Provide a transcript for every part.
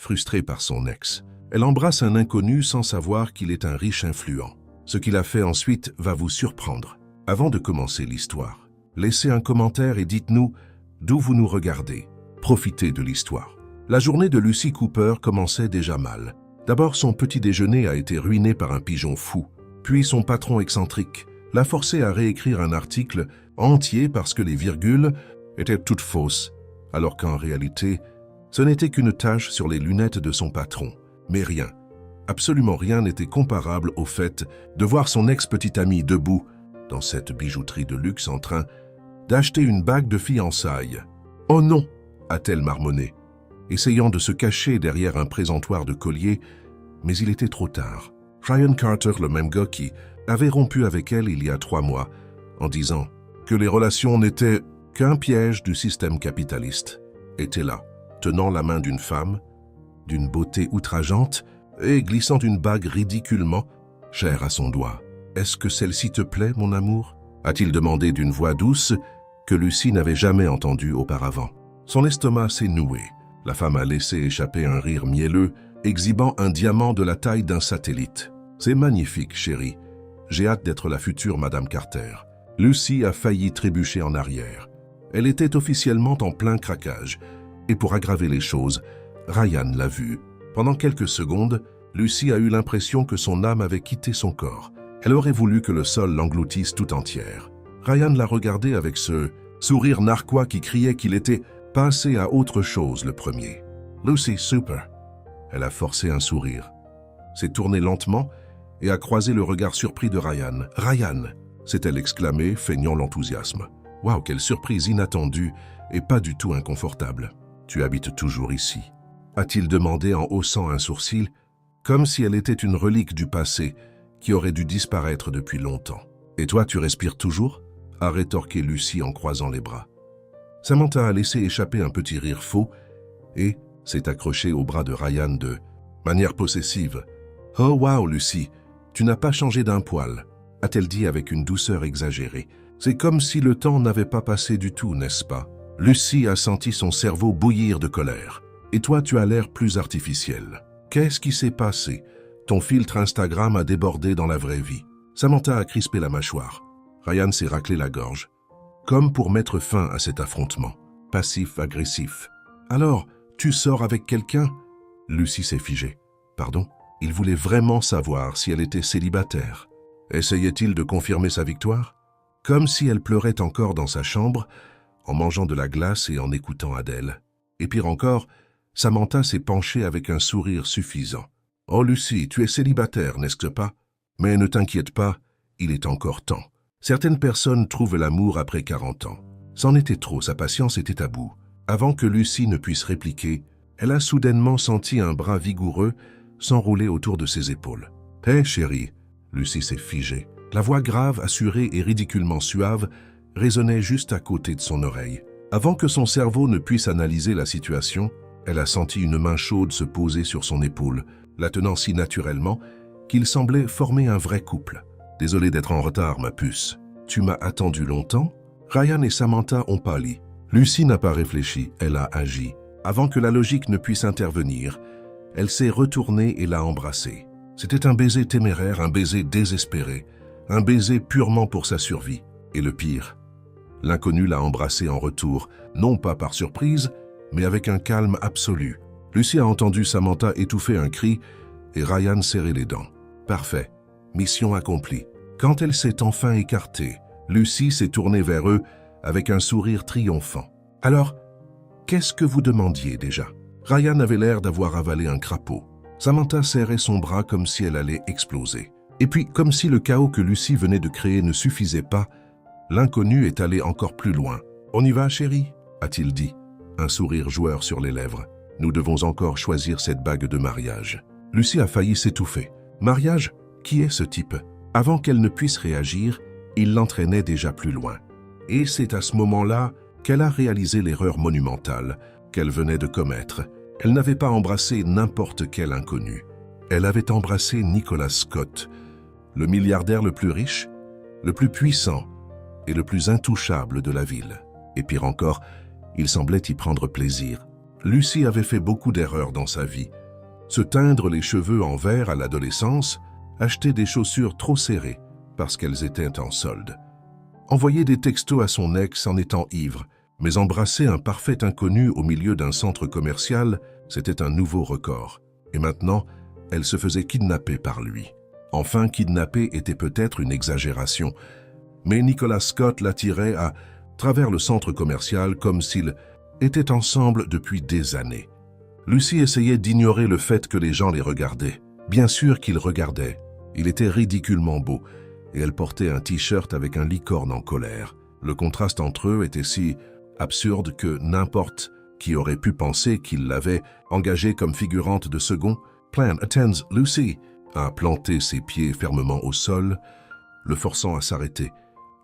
frustrée par son ex. Elle embrasse un inconnu sans savoir qu'il est un riche influent. Ce qu'il a fait ensuite va vous surprendre. Avant de commencer l'histoire, laissez un commentaire et dites-nous d'où vous nous regardez. Profitez de l'histoire. La journée de Lucy Cooper commençait déjà mal. D'abord, son petit déjeuner a été ruiné par un pigeon fou. Puis son patron excentrique l'a forcé à réécrire un article entier parce que les virgules étaient toutes fausses, alors qu'en réalité, ce n'était qu'une tache sur les lunettes de son patron. Mais rien, absolument rien n'était comparable au fait de voir son ex-petite amie debout dans cette bijouterie de luxe en train d'acheter une bague de fiançailles. « Oh non !» a-t-elle marmonné, essayant de se cacher derrière un présentoir de collier, mais il était trop tard. Ryan Carter, le même gars qui avait rompu avec elle il y a 3 mois, en disant que les relations n'étaient qu'un piège du système capitaliste, était là, tenant la main d'une femme, d'une beauté outrageante et glissant une bague ridiculement chère à son doigt. « Est-ce que celle-ci te plaît, mon amour ?» a-t-il demandé d'une voix douce que Lucy n'avait jamais entendue auparavant. Son estomac s'est noué. La femme a laissé échapper un rire mielleux, exhibant un diamant de la taille d'un satellite. « C'est magnifique, chérie. J'ai hâte d'être la future Madame Carter. » Lucy a failli trébucher en arrière. Elle était officiellement en plein craquage. Et pour aggraver les choses, Ryan l'a vue. Pendant quelques secondes, Lucy a eu l'impression que son âme avait quitté son corps. Elle aurait voulu que le sol l'engloutisse tout entière. Ryan l'a regardée avec ce sourire narquois qui criait qu'il était passé à autre chose le premier. « Lucy, super !» Elle a forcé un sourire, s'est tournée lentement et a croisé le regard surpris de Ryan. « Ryan !» s'est-elle exclamée, feignant l'enthousiasme. « Waouh, quelle surprise inattendue et pas du tout inconfortable. Tu habites toujours ici ?» a-t-il demandé en haussant un sourcil, comme si elle était une relique du passé qui aurait dû disparaître depuis longtemps. « Et toi, tu respires toujours ?» a rétorqué Lucy en croisant les bras. Samantha a laissé échapper un petit rire faux et s'est accrochée au bras de Ryan de manière possessive. « Oh wow, Lucy, tu n'as pas changé d'un poil », a-t-elle dit avec une douceur exagérée. « C'est comme si le temps n'avait pas passé du tout, n'est-ce pas ?» Lucy a senti son cerveau bouillir de colère. « Et toi, tu as l'air plus artificiel. Qu'est-ce qui s'est passé? Ton filtre Instagram a débordé dans la vraie vie. » Samantha a crispé la mâchoire. Ryan s'est raclé la gorge, comme pour mettre fin à cet affrontement, passif-agressif. « Alors, tu sors avec quelqu'un ?» Lucy s'est figée. « Pardon ?» Il voulait vraiment savoir si elle était célibataire. Essayait-il de confirmer sa victoire? Comme si elle pleurait encore dans sa chambre, en mangeant de la glace et en écoutant Adèle. Et pire encore, Samantha s'est penchée avec un sourire suffisant. « Oh Lucy, tu es célibataire, n'est-ce pas? Mais ne t'inquiète pas, il est encore temps. » Certaines personnes trouvent l'amour après 40 ans. C'en était trop, sa patience était à bout. Avant que Lucy ne puisse répliquer, elle a soudainement senti un bras vigoureux s'enrouler autour de ses épaules. « Hé, chérie !» Lucy s'est figée. La voix grave, assurée et ridiculement suave résonnait juste à côté de son oreille. Avant que son cerveau ne puisse analyser la situation, elle a senti une main chaude se poser sur son épaule, la tenant si naturellement qu'il semblait former un vrai couple. « Désolé d'être en retard, ma puce. Tu m'as attendu longtemps ?» Ryan et Samantha ont pâli. Lucy n'a pas réfléchi, elle a agi. Avant que la logique ne puisse intervenir, elle s'est retournée et l'a embrassé. C'était un baiser téméraire, un baiser désespéré, un baiser purement pour sa survie. Et le pire, l'inconnu l'a embrassé en retour, non pas par surprise, mais avec un calme absolu. Lucy a entendu Samantha étouffer un cri et Ryan serrer les dents. Parfait, mission accomplie. Quand elle s'est enfin écartée, Lucy s'est tournée vers eux avec un sourire triomphant. « Alors, qu'est-ce que vous demandiez déjà ?» Ryan avait l'air d'avoir avalé un crapaud. Samantha serrait son bras comme si elle allait exploser. Et puis, comme si le chaos que Lucy venait de créer ne suffisait pas, l'inconnu est allé encore plus loin. « On y va, chérie ?» a-t-il dit, un sourire joueur sur les lèvres. « Nous devons encore choisir cette bague de mariage. » Lucy a failli s'étouffer. « Mariage? Qui est ce type ?» Avant qu'elle ne puisse réagir, il l'entraînait déjà plus loin. Et c'est à ce moment-là qu'elle a réalisé l'erreur monumentale qu'elle venait de commettre. Elle n'avait pas embrassé n'importe quel inconnu. Elle avait embrassé Nicholas Scott, le milliardaire le plus riche, le plus puissant et le plus intouchable de la ville. Et pire encore, il semblait y prendre plaisir. Lucie avait fait beaucoup d'erreurs dans sa vie. Se teindre les cheveux en vert à l'adolescence, acheter des chaussures trop serrées parce qu'elles étaient en solde, envoyer des textos à son ex en étant ivre, mais embrasser un parfait inconnu au milieu d'un centre commercial, c'était un nouveau record. Et maintenant, elle se faisait kidnapper par lui. Enfin, kidnapper était peut-être une exagération, mais Nicholas Scott l'attirait à travers le centre commercial comme s'ils étaient ensemble depuis des années. Lucie essayait d'ignorer le fait que les gens les regardaient. Bien sûr qu'ils regardaient. Il était ridiculement beau, et elle portait un t-shirt avec un licorne en colère. Le contraste entre eux était si absurde que n'importe qui aurait pu penser qu'il l'avait engagée comme figurante de second. Plan attends Lucy a planté ses pieds fermement au sol, le forçant à s'arrêter.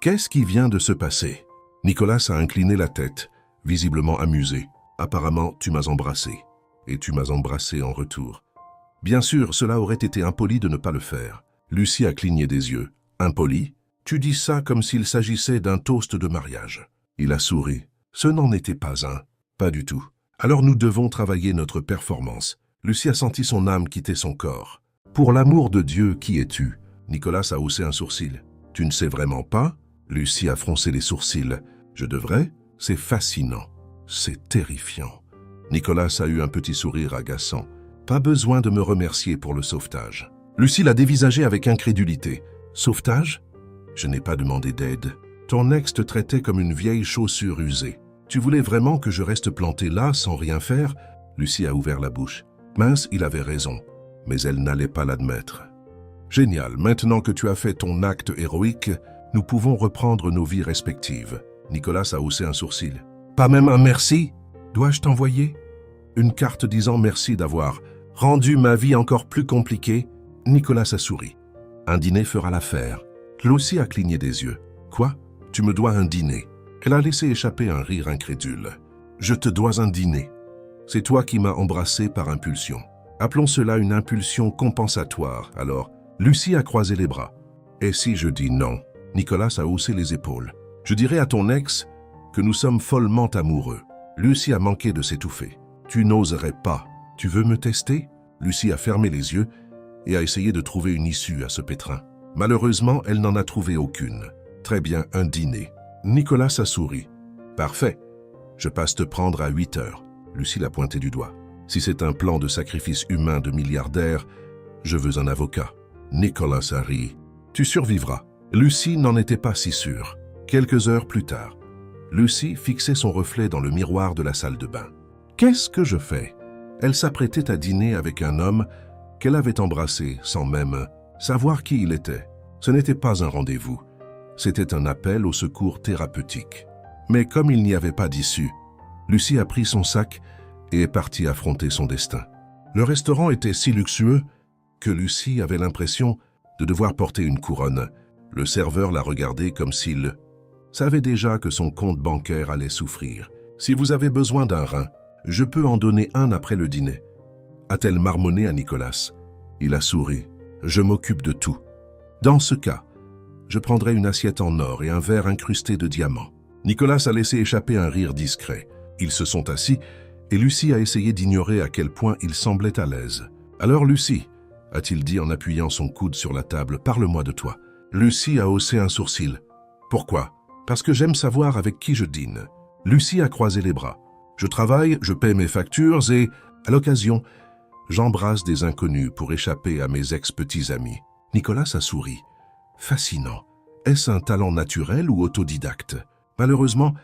Qu'est-ce qui vient de se passer? Nicholas a incliné la tête, visiblement amusé. Apparemment, tu m'as embrassé. Et tu m'as embrassé en retour. Bien sûr, cela aurait été impoli de ne pas le faire. Lucie a cligné des yeux. Impoli? Tu dis ça comme s'il s'agissait d'un toast de mariage. Il a souri. Ce n'en était pas un. Pas du tout. Alors nous devons travailler notre performance. Lucie a senti son âme quitter son corps. Pour l'amour de Dieu, qui es-tu? Nicholas a haussé un sourcil. Tu ne sais vraiment pas? Lucie a froncé les sourcils. Je devrais? C'est fascinant. C'est terrifiant. Nicholas a eu un petit sourire agaçant. Pas besoin de me remercier pour le sauvetage. Lucie l'a dévisagé avec incrédulité. Sauvetage? Je n'ai pas demandé d'aide. Ton ex te traitait comme une vieille chaussure usée. Tu voulais vraiment que je reste planté là sans rien faire? Lucie a ouvert la bouche. Mince, il avait raison. Mais elle n'allait pas l'admettre. Génial, maintenant que tu as fait ton acte héroïque, nous pouvons reprendre nos vies respectives. Nicholas a haussé un sourcil. Pas même un merci? Dois-je t'envoyer une carte disant merci d'avoir rendu ma vie encore plus compliquée? Nicholas a souri. Un dîner fera l'affaire. Lucie a cligné des yeux. Quoi? Tu me dois un dîner. Elle a laissé échapper un rire incrédule. Je te dois un dîner. C'est toi qui m'as embrassé par impulsion. Appelons cela une impulsion compensatoire, alors. Lucie a croisé les bras. Et si je dis non? Nicholas a haussé les épaules. Je dirai à ton ex que nous sommes follement amoureux. Lucie a manqué de s'étouffer. Tu n'oserais pas. Tu veux me tester? Lucie a fermé les yeux et a essayé de trouver une issue à ce pétrin. Malheureusement, elle n'en a trouvé aucune. Très bien, un dîner. Nicholas a souri. Parfait. Je passe te prendre à 8 heures. Lucie l'a pointé du doigt. Si c'est un plan de sacrifice humain de milliardaire, je veux un avocat. Nicholas a ri. Tu survivras. Lucie n'en était pas si sûre. Quelques heures plus tard, Lucie fixait son reflet dans le miroir de la salle de bain. Qu'est-ce que je fais? Elle s'apprêtait à dîner avec un homme qu'elle avait embrassé sans même savoir qui il était. Ce n'était pas un rendez-vous. C'était un appel au secours thérapeutique. Mais comme il n'y avait pas d'issue, Lucie a pris son sac et est partie affronter son destin. Le restaurant était si luxueux que Lucie avait l'impression de devoir porter une couronne. Le serveur la regardait comme s'il savait déjà que son compte bancaire allait souffrir. Si vous avez besoin d'un rein, je peux en donner un après le dîner. A-t-elle marmonné à Nicholas? Il a souri. Je m'occupe de tout. Dans ce cas, je prendrai une assiette en or et un verre incrusté de diamants. Nicholas a laissé échapper un rire discret. Ils se sont assis et Lucie a essayé d'ignorer à quel point il semblait à l'aise. Alors Lucie, a-t-il dit en appuyant son coude sur la table, parle-moi de toi. Lucie a haussé un sourcil. Pourquoi? Parce que j'aime savoir avec qui je dîne. Lucie a croisé les bras. Je travaille, je paie mes factures et, à l'occasion, j'embrasse des inconnus pour échapper à mes ex-petits amis. Nicholas a souri. Fascinant. Est-ce un talent naturel ou autodidacte? Malheureusement,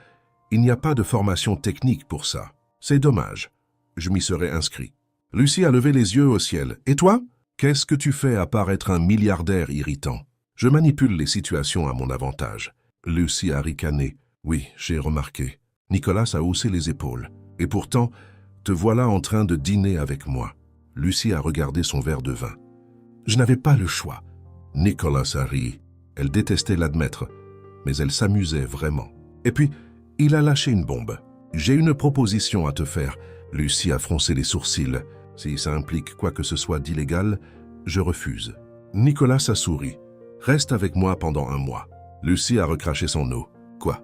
il n'y a pas de formation technique pour ça. C'est dommage. Je m'y serais inscrit. Lucie a levé les yeux au ciel. Et toi? Qu'est-ce que tu fais à part être un milliardaire irritant? Je manipule les situations à mon avantage. Lucie a ricané. Oui, j'ai remarqué. Nicholas a haussé les épaules. Et pourtant, te voilà en train de dîner avec moi. Lucie a regardé son verre de vin. Je n'avais pas le choix. Nicholas a ri. Elle détestait l'admettre, mais elle s'amusait vraiment. Et puis, il a lâché une bombe. J'ai une proposition à te faire. Lucie a froncé les sourcils. Si ça implique quoi que ce soit d'illégal, je refuse. Nicholas a souri. Reste avec moi pendant 1 mois. Lucie a recraché son eau. Quoi?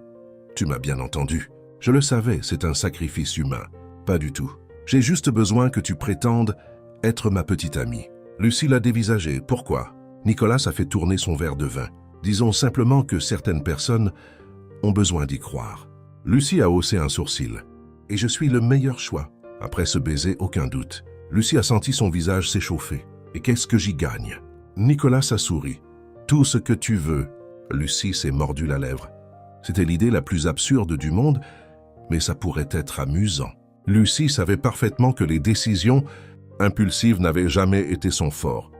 Tu m'as bien entendu. Je le savais, c'est un sacrifice humain. Pas du tout. J'ai juste besoin que tu prétendes être ma petite amie. Lucie l'a dévisagé. Pourquoi? Nicolas a fait tourner son verre de vin. Disons simplement que certaines personnes ont besoin d'y croire. Lucie a haussé un sourcil. Et je suis le meilleur choix. Après ce baiser, aucun doute. Lucie a senti son visage s'échauffer. Et qu'est-ce que j'y gagne? Nicolas a souri. Tout ce que tu veux. Lucie s'est mordu la lèvre. C'était l'idée la plus absurde du monde, mais ça pourrait être amusant. Lucie savait parfaitement que les décisions impulsives n'avaient jamais été son fort.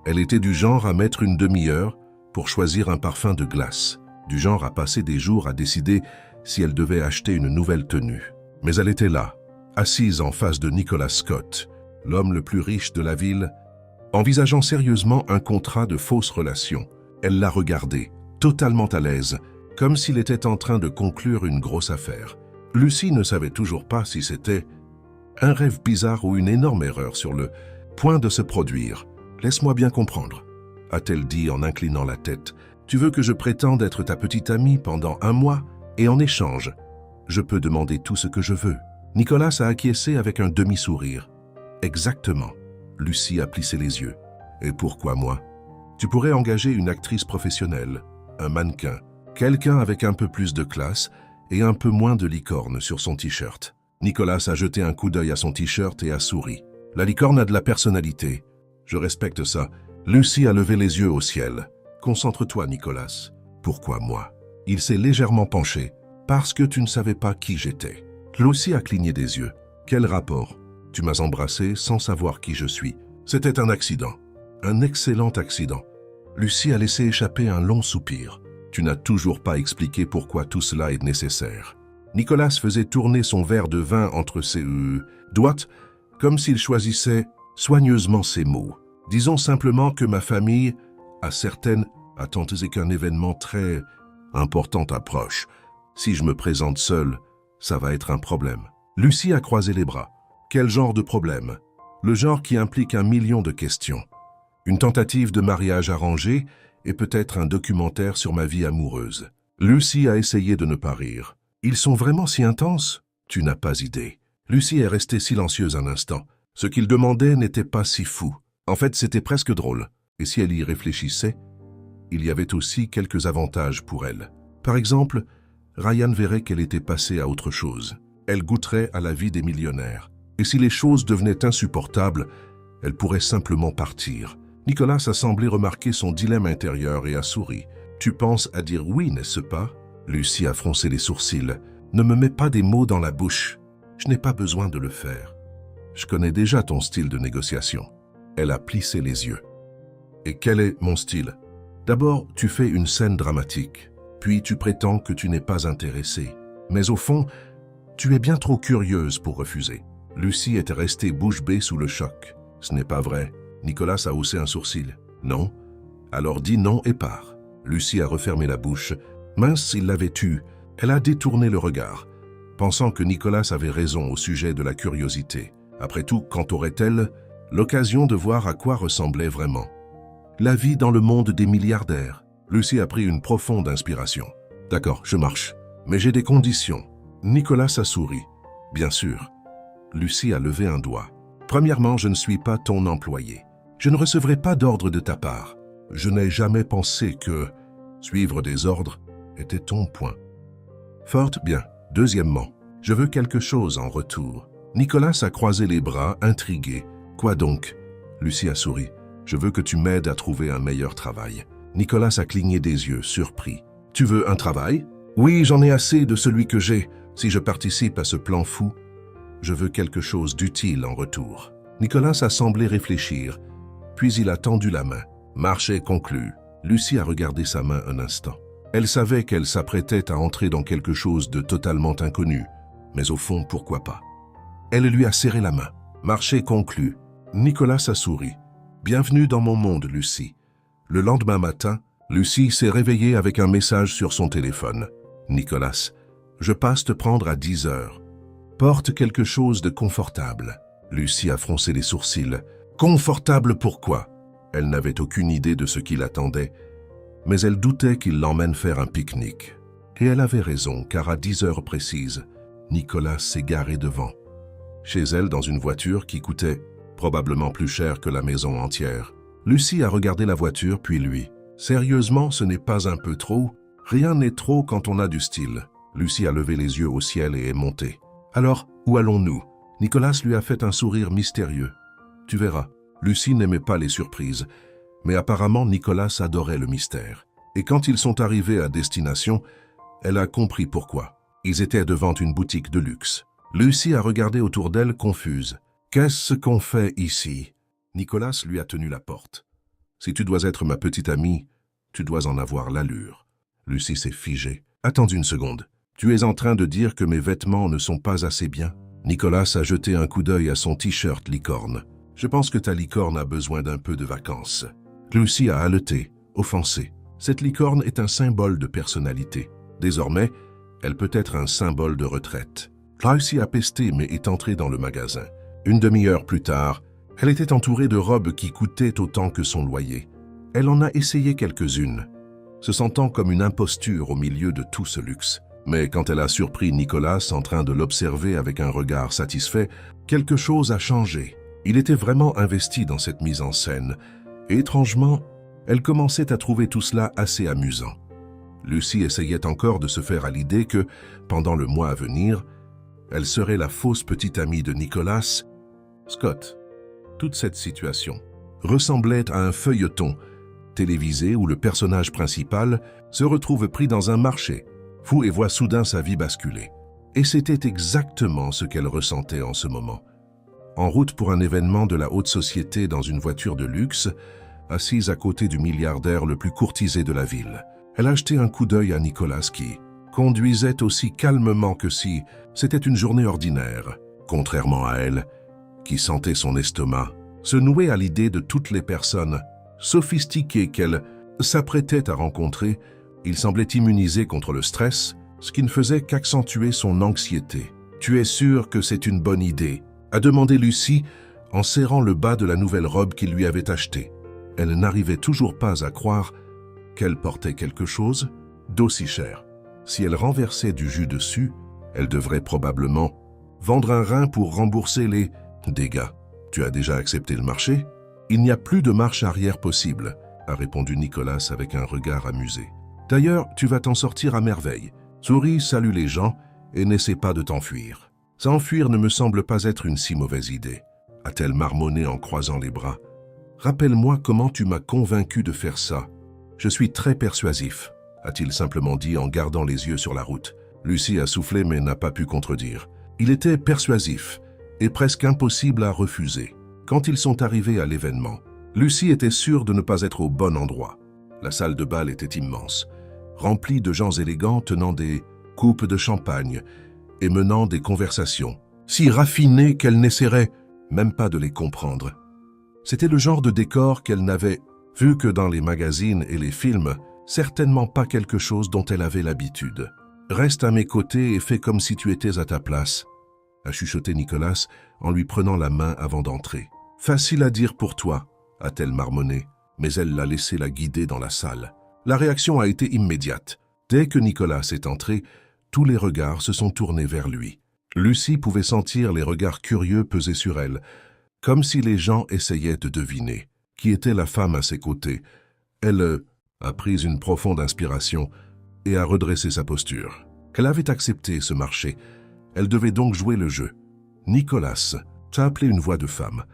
Elle était du genre à mettre une demi-heure pour choisir un parfum de glace, du genre à passer des jours à décider si elle devait acheter une nouvelle tenue. Mais elle était là, assise en face de Nicolas Scott, l'homme le plus riche de la ville, envisageant sérieusement un contrat de fausse relation. Elle l'a regardé, totalement à l'aise, comme s'il était en train de conclure une grosse affaire. Lucie ne savait toujours pas si c'était un rêve bizarre ou une énorme erreur sur le point de se produire. « Laisse-moi bien comprendre », a-t-elle dit en inclinant la tête. « Tu veux que je prétende être ta petite amie pendant 1 mois et en échange, je peux demander tout ce que je veux. » Nicolas a acquiescé avec un demi-sourire. « Exactement. » Lucie a plissé les yeux. « Et pourquoi moi? Tu pourrais engager une actrice professionnelle, un mannequin, quelqu'un avec un peu plus de classe et un peu moins de licorne sur son t-shirt. » Nicolas a jeté un coup d'œil à son t-shirt et a souri. « La licorne a de la personnalité. Je respecte ça. » Lucie a levé les yeux au ciel. « Concentre-toi, Nicolas. »« Pourquoi moi ?» Il s'est légèrement penché. « Parce que tu ne savais pas qui j'étais. » Lucie a cligné des yeux. « Quel rapport? Tu m'as embrassé sans savoir qui je suis. C'était un accident. Un excellent accident. » Lucie a laissé échapper un long soupir. « Tu n'as toujours pas expliqué pourquoi tout cela est nécessaire. » Nicolas faisait tourner son verre de vin entre ses doigts, comme s'il choisissait soigneusement ses mots. « Disons simplement que ma famille a certaines attentes et qu'un événement très important approche. Si je me présente seul, ça va être un problème. » Lucie a croisé les bras. « Quel genre de problème? » Le genre qui implique 1 million de questions. Une tentative de mariage arrangé et peut-être un documentaire sur ma vie amoureuse. Lucie a essayé de ne pas rire. « Ils sont vraiment si intenses? Tu n'as pas idée. » Lucie est restée silencieuse un instant. Ce qu'il demandait n'était pas si fou. En fait, c'était presque drôle. Et si elle y réfléchissait, il y avait aussi quelques avantages pour elle. Par exemple, Ryan verrait qu'elle était passée à autre chose. Elle goûterait à la vie des millionnaires. Et si les choses devenaient insupportables, elle pourrait simplement partir. Nicolas a semblé remarquer son dilemme intérieur et a souri. « Tu penses à dire oui, n'est-ce pas ?» Lucie a froncé les sourcils. « Ne me mets pas des mots dans la bouche. Je n'ai pas besoin de le faire. Je connais déjà ton style de négociation. » Elle a plissé les yeux. « Et quel est mon style? D'abord, tu fais une scène dramatique. Puis tu prétends que tu n'es pas intéressée. Mais au fond, tu es bien trop curieuse pour refuser. » Lucie était restée bouche bée sous le choc. « Ce n'est pas vrai. » Nicolas a haussé un sourcil. « Non? Alors dis non et pars. » Lucie a refermé la bouche. Mince, il l'avait tue. Elle a détourné le regard, pensant que Nicolas avait raison au sujet de la curiosité. Après tout, quand aurait-elle l'occasion de voir à quoi ressemblait vraiment la vie dans le monde des milliardaires? Lucie a pris une profonde inspiration. « D'accord, je marche. Mais j'ai des conditions. » Nicolas a souri. « Bien sûr. » Lucie a levé un doigt. « Premièrement, je ne suis pas ton employé. Je ne recevrai pas d'ordre de ta part. Je n'ai jamais pensé que suivre des ordres était ton point. Fort bien. Deuxièmement, je veux quelque chose en retour. » Nicolas a croisé les bras, intrigué. « Quoi donc ?» Lucie a souri. « Je veux que tu m'aides à trouver un meilleur travail. » Nicolas a cligné des yeux, surpris. « Tu veux un travail? »« Oui, j'en ai assez de celui que j'ai. Si je participe à ce plan fou, je veux quelque chose d'utile en retour. » Nicolas a semblé réfléchir, puis il a tendu la main. Marché conclu. Lucie a regardé sa main un instant. Elle savait qu'elle s'apprêtait à entrer dans quelque chose de totalement inconnu, mais au fond, pourquoi pas? Elle lui a serré la main. Marché conclu. Nicolas a souri. « Bienvenue dans mon monde, Lucie. » Le lendemain matin, Lucie s'est réveillée avec un message sur son téléphone. « Nicolas, je passe te prendre à 10 heures. Porte quelque chose de confortable. » Lucie a froncé les sourcils. « Confortable pourquoi ?» Elle n'avait aucune idée de ce qui l'attendait, mais elle doutait qu'il l'emmène faire un pique-nique. Et elle avait raison, car à 10 heures précises, Nicolas s'est garé devant. chez elle dans une voiture qui coûtait probablement plus cher que la maison entière. Lucie a regardé la voiture, puis lui. Sérieusement, ce n'est pas un peu trop? Rien n'est trop quand on a du style. Lucie a levé les yeux au ciel et est montée. Alors, où allons-nous? Nicolas lui a fait un sourire mystérieux. Tu verras, Lucie n'aimait pas les surprises, mais apparemment Nicolas adorait le mystère. Et quand ils sont arrivés à destination, elle a compris pourquoi. Ils étaient devant une boutique de luxe. Lucie a regardé autour d'elle confuse. Qu'est-ce qu'on fait ici? Nicolas lui a tenu la porte. Si tu dois être ma petite amie, tu dois en avoir l'allure. Lucie s'est figée. Attends une seconde. Tu es en train de dire que mes vêtements ne sont pas assez bien? Nicolas a jeté un coup d'œil à son t-shirt licorne. Je pense que ta licorne a besoin d'un peu de vacances. Lucie a haleté, offensée. Cette licorne est un symbole de personnalité. Désormais, elle peut être un symbole de retraite. Lucie a pesté mais est entrée dans le magasin. Une demi-heure plus tard, elle était entourée de robes qui coûtaient autant que son loyer. Elle en a essayé quelques-unes, se sentant comme une imposture au milieu de tout ce luxe. Mais quand elle a surpris Nicolas en train de l'observer avec un regard satisfait, quelque chose a changé. Il était vraiment investi dans cette mise en scène. Et étrangement, elle commençait à trouver tout cela assez amusant. Lucie essayait encore de se faire à l'idée que, pendant le mois à venir, elle serait la fausse petite amie de Nicolas, Scott. Toute cette situation ressemblait à un feuilleton télévisé où le personnage principal se retrouve pris dans un marché, fou et voit soudain sa vie basculer. Et c'était exactement ce qu'elle ressentait en ce moment. En route pour un événement de la haute société dans une voiture de luxe, assise à côté du milliardaire le plus courtisé de la ville, elle a jeté un coup d'œil à Nicolas qui conduisait aussi calmement que si c'était une journée ordinaire, contrairement à elle, qui sentait son estomac se nouer à l'idée de toutes les personnes sophistiquées qu'elle s'apprêtait à rencontrer. Il semblait immunisé contre le stress, ce qui ne faisait qu'accentuer son anxiété. « Tu es sûr que c'est une bonne idée ?» a demandé Lucie en serrant le bas de la nouvelle robe qu'il lui avait achetée. Elle n'arrivait toujours pas à croire qu'elle portait quelque chose d'aussi cher. Si elle renversait du jus dessus, elle devrait probablement vendre un rein pour rembourser les dégâts. « Tu as déjà accepté le marché? » « Il n'y a plus de marche arrière possible, » a répondu Nicolas avec un regard amusé. « D'ailleurs, tu vas t'en sortir à merveille. Souris, salue les gens et n'essaie pas de t'enfuir. » « S'enfuir ne me semble pas être une si mauvaise idée, » a-t-elle marmonné en croisant les bras. « Rappelle-moi comment tu m'as convaincu de faire ça. Je suis très persuasif, » a-t-il simplement dit en gardant les yeux sur la route. Lucie a soufflé mais n'a pas pu contredire. Il était persuasif et presque impossible à refuser. Quand ils sont arrivés à l'événement, Lucie était sûre de ne pas être au bon endroit. La salle de bal était immense, remplie de gens élégants tenant des coupes de champagne et menant des conversations, si raffinées qu'elle n'essaierait même pas de les comprendre. C'était le genre de décor qu'elle n'avait vu que dans les magazines et les films, certainement pas quelque chose dont elle avait l'habitude. « Reste à mes côtés et fais comme si tu étais à ta place », a chuchoté Nicolas en lui prenant la main avant d'entrer. « Facile à dire pour toi, » a-t-elle marmonné, mais elle l'a laissé la guider dans la salle. La réaction a été immédiate. Dès que Nicolas est entré, tous les regards se sont tournés vers lui. Lucie pouvait sentir les regards curieux peser sur elle, comme si les gens essayaient de deviner qui était la femme à ses côtés. Elle a pris une profonde inspiration et a redressé sa posture. Qu'elle avait accepté ce marché. Elle devait donc jouer le jeu. « Nicolas » t'a appelé une voix de femme.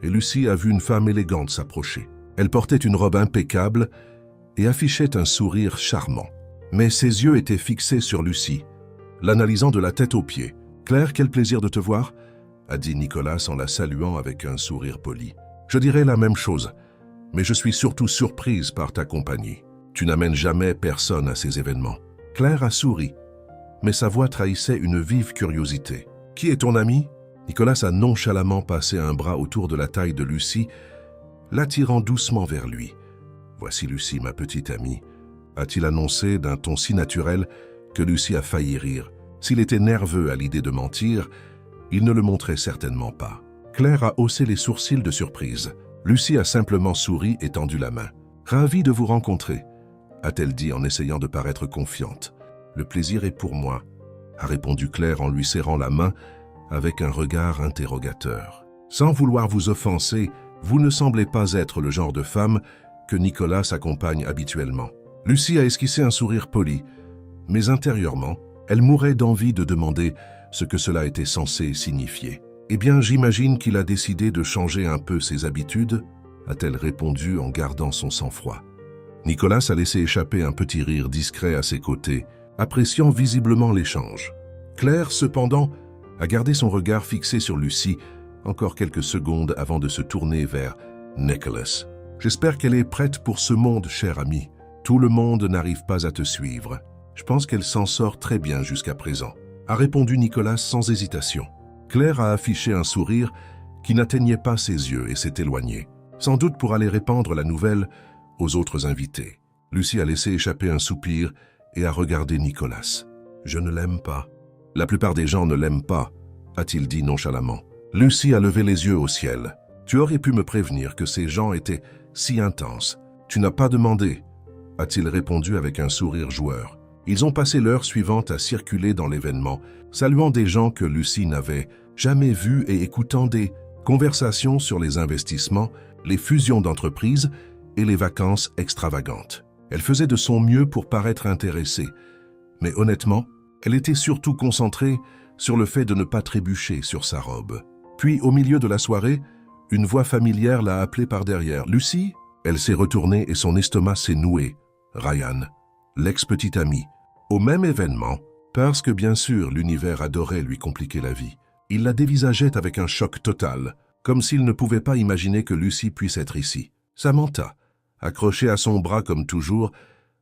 Et Lucie a vu une femme élégante s'approcher. Elle portait une robe impeccable et affichait un sourire charmant. Mais ses yeux étaient fixés sur Lucie, l'analysant de la tête aux pieds. « Claire, quel plaisir de te voir » a dit Nicolas en la saluant avec un sourire poli. « Je dirais la même chose, mais je suis surtout surprise par ta compagnie. Tu n'amènes jamais personne à ces événements. » Claire a souri, mais sa voix trahissait une vive curiosité. « Qui est ton ami » Nicolas a nonchalamment passé un bras autour de la taille de Lucie, l'attirant doucement vers lui. « Voici Lucie, ma petite amie, » a-t-il annoncé d'un ton si naturel que Lucie a failli rire. S'il était nerveux à l'idée de mentir, il ne le montrait certainement pas. Claire a haussé les sourcils de surprise. Lucie a simplement souri et tendu la main. « Ravie de vous rencontrer », a-t-elle dit en essayant de paraître confiante. « Le plaisir est pour moi », a répondu Claire en lui serrant la main avec un regard interrogateur. Sans vouloir vous offenser, vous ne semblez pas être le genre de femme que Nicolas accompagne habituellement. Lucie a esquissé un sourire poli, mais intérieurement, elle mourait d'envie de demander ce que cela était censé signifier. « Eh bien, j'imagine qu'il a décidé de changer un peu ses habitudes », a-t-elle répondu en gardant son sang-froid. Nicolas a laissé échapper un petit rire discret à ses côtés, appréciant visiblement l'échange. Claire, cependant, a gardé son regard fixé sur Lucie encore quelques secondes avant de se tourner vers Nicolas. « J'espère qu'elle est prête pour ce monde, cher ami. Tout le monde n'arrive pas à te suivre. Je pense qu'elle s'en sort très bien jusqu'à présent, » a répondu Nicolas sans hésitation. Claire a affiché un sourire qui n'atteignait pas ses yeux et s'est éloignée, sans doute pour aller répandre la nouvelle aux autres invités. Lucie a laissé échapper un soupir et a regardé Nicolas. « Je ne l'aime pas. »« La plupart des gens ne l'aiment pas, » a-t-il dit nonchalamment. Lucie a levé les yeux au ciel. « Tu aurais pu me prévenir que ces gens étaient si intenses. Tu n'as pas demandé, » a-t-il répondu avec un sourire joueur. Ils ont passé l'heure suivante à circuler dans l'événement, saluant des gens que Lucie n'avait jamais vus et écoutant des conversations sur les investissements, les fusions d'entreprises et les vacances extravagantes. Elle faisait de son mieux pour paraître intéressée, mais honnêtement, elle était surtout concentrée sur le fait de ne pas trébucher sur sa robe. Puis, au milieu de la soirée, une voix familière l'a appelée par derrière. « Lucie ?» Elle s'est retournée et son estomac s'est noué. Ryan, l'ex-petit ami, au même événement, parce que bien sûr l'univers adorait lui compliquer la vie. Il la dévisageait avec un choc total, comme s'il ne pouvait pas imaginer que Lucie puisse être ici. Samantha, accrochée à son bras comme toujours,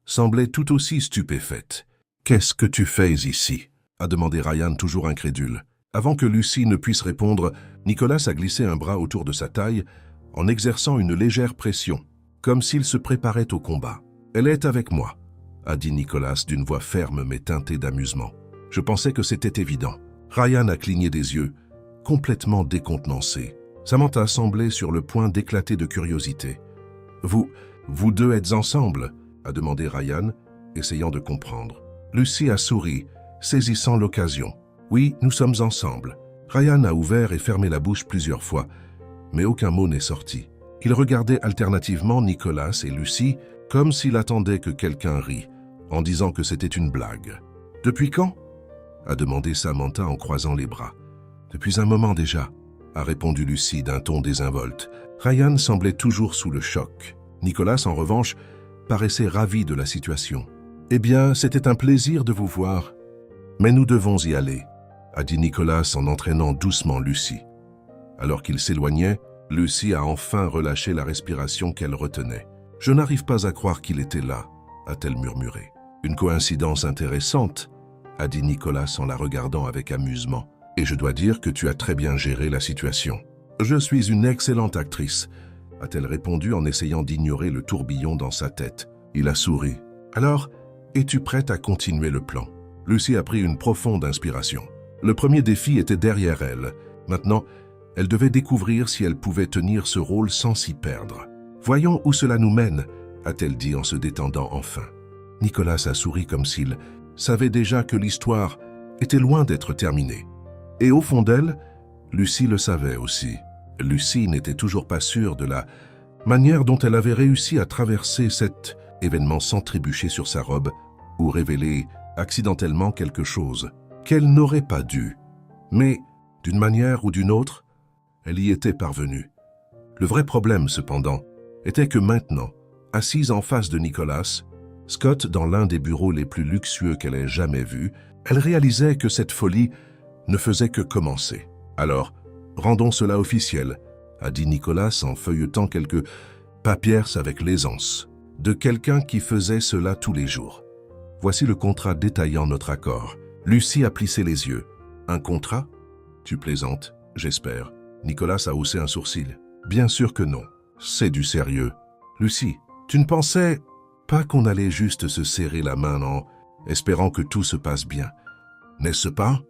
semblait tout aussi stupéfaite. « Qu'est-ce que tu fais ici ?» a demandé Ryan, toujours incrédule. Avant que Lucie ne puisse répondre, Nicolas a glissé un bras autour de sa taille en exerçant une légère pression, comme s'il se préparait au combat. « Elle est avec moi », a dit Nicolas d'une voix ferme mais teintée d'amusement. Je pensais que c'était évident. Ryan a cligné des yeux, complètement décontenancé. Samantha semblait sur le point d'éclater de curiosité. « Vous deux êtes ensemble ?» a demandé Ryan, essayant de comprendre. Lucie a souri, saisissant l'occasion. « Oui, nous sommes ensemble. » Ryan a ouvert et fermé la bouche plusieurs fois, mais aucun mot n'est sorti. Il regardait alternativement Nicolas et Lucie comme s'il attendait que quelqu'un rie, en disant que c'était une blague. « Depuis quand ?» a demandé Samantha en croisant les bras. « Depuis un moment déjà », a répondu Lucie d'un ton désinvolte. Ryan semblait toujours sous le choc. Nicolas, en revanche, paraissait ravi de la situation. « Eh bien, c'était un plaisir de vous voir. Mais nous devons y aller, » a dit Nicolas en entraînant doucement Lucie. Alors qu'il s'éloignait, Lucie a enfin relâché la respiration qu'elle retenait. « Je n'arrive pas à croire qu'il était là, » a-t-elle murmuré. « Une coïncidence intéressante, » a dit Nicolas en la regardant avec amusement. « Et je dois dire que tu as très bien géré la situation. »« Je suis une excellente actrice, » a-t-elle répondu en essayant d'ignorer le tourbillon dans sa tête. Il a souri. « Alors, es-tu prête à continuer le plan ?» Lucie a pris une profonde inspiration. Le premier défi était derrière elle. Maintenant, elle devait découvrir si elle pouvait tenir ce rôle sans s'y perdre. « Voyons où cela nous mène, » a-t-elle dit en se détendant enfin. Nicolas a souri comme s'il savait déjà que l'histoire était loin d'être terminée. Et au fond d'elle, Lucie le savait aussi. Lucie n'était toujours pas sûre de la manière dont elle avait réussi à traverser cet événement sans trébucher sur sa robe ou révéler accidentellement quelque chose qu'elle n'aurait pas dû. Mais, d'une manière ou d'une autre, elle y était parvenue. Le vrai problème, cependant, était que maintenant, assise en face de Nicolas, Scott dans l'un des bureaux les plus luxueux qu'elle ait jamais vus, elle réalisait que cette folie ne faisait que commencer. « Alors, rendons cela officiel », a dit Nicolas en feuilletant quelques papiers avec l'aisance de quelqu'un qui faisait cela tous les jours. « Voici le contrat détaillant notre accord. » Lucie a plissé les yeux. « Un contrat ? Tu plaisantes, j'espère. » Nicolas a haussé un sourcil. « Bien sûr que non. C'est du sérieux. » « Lucie, tu ne pensais pas qu'on allait juste se serrer la main en espérant que tout se passe bien, n'est-ce pas ?»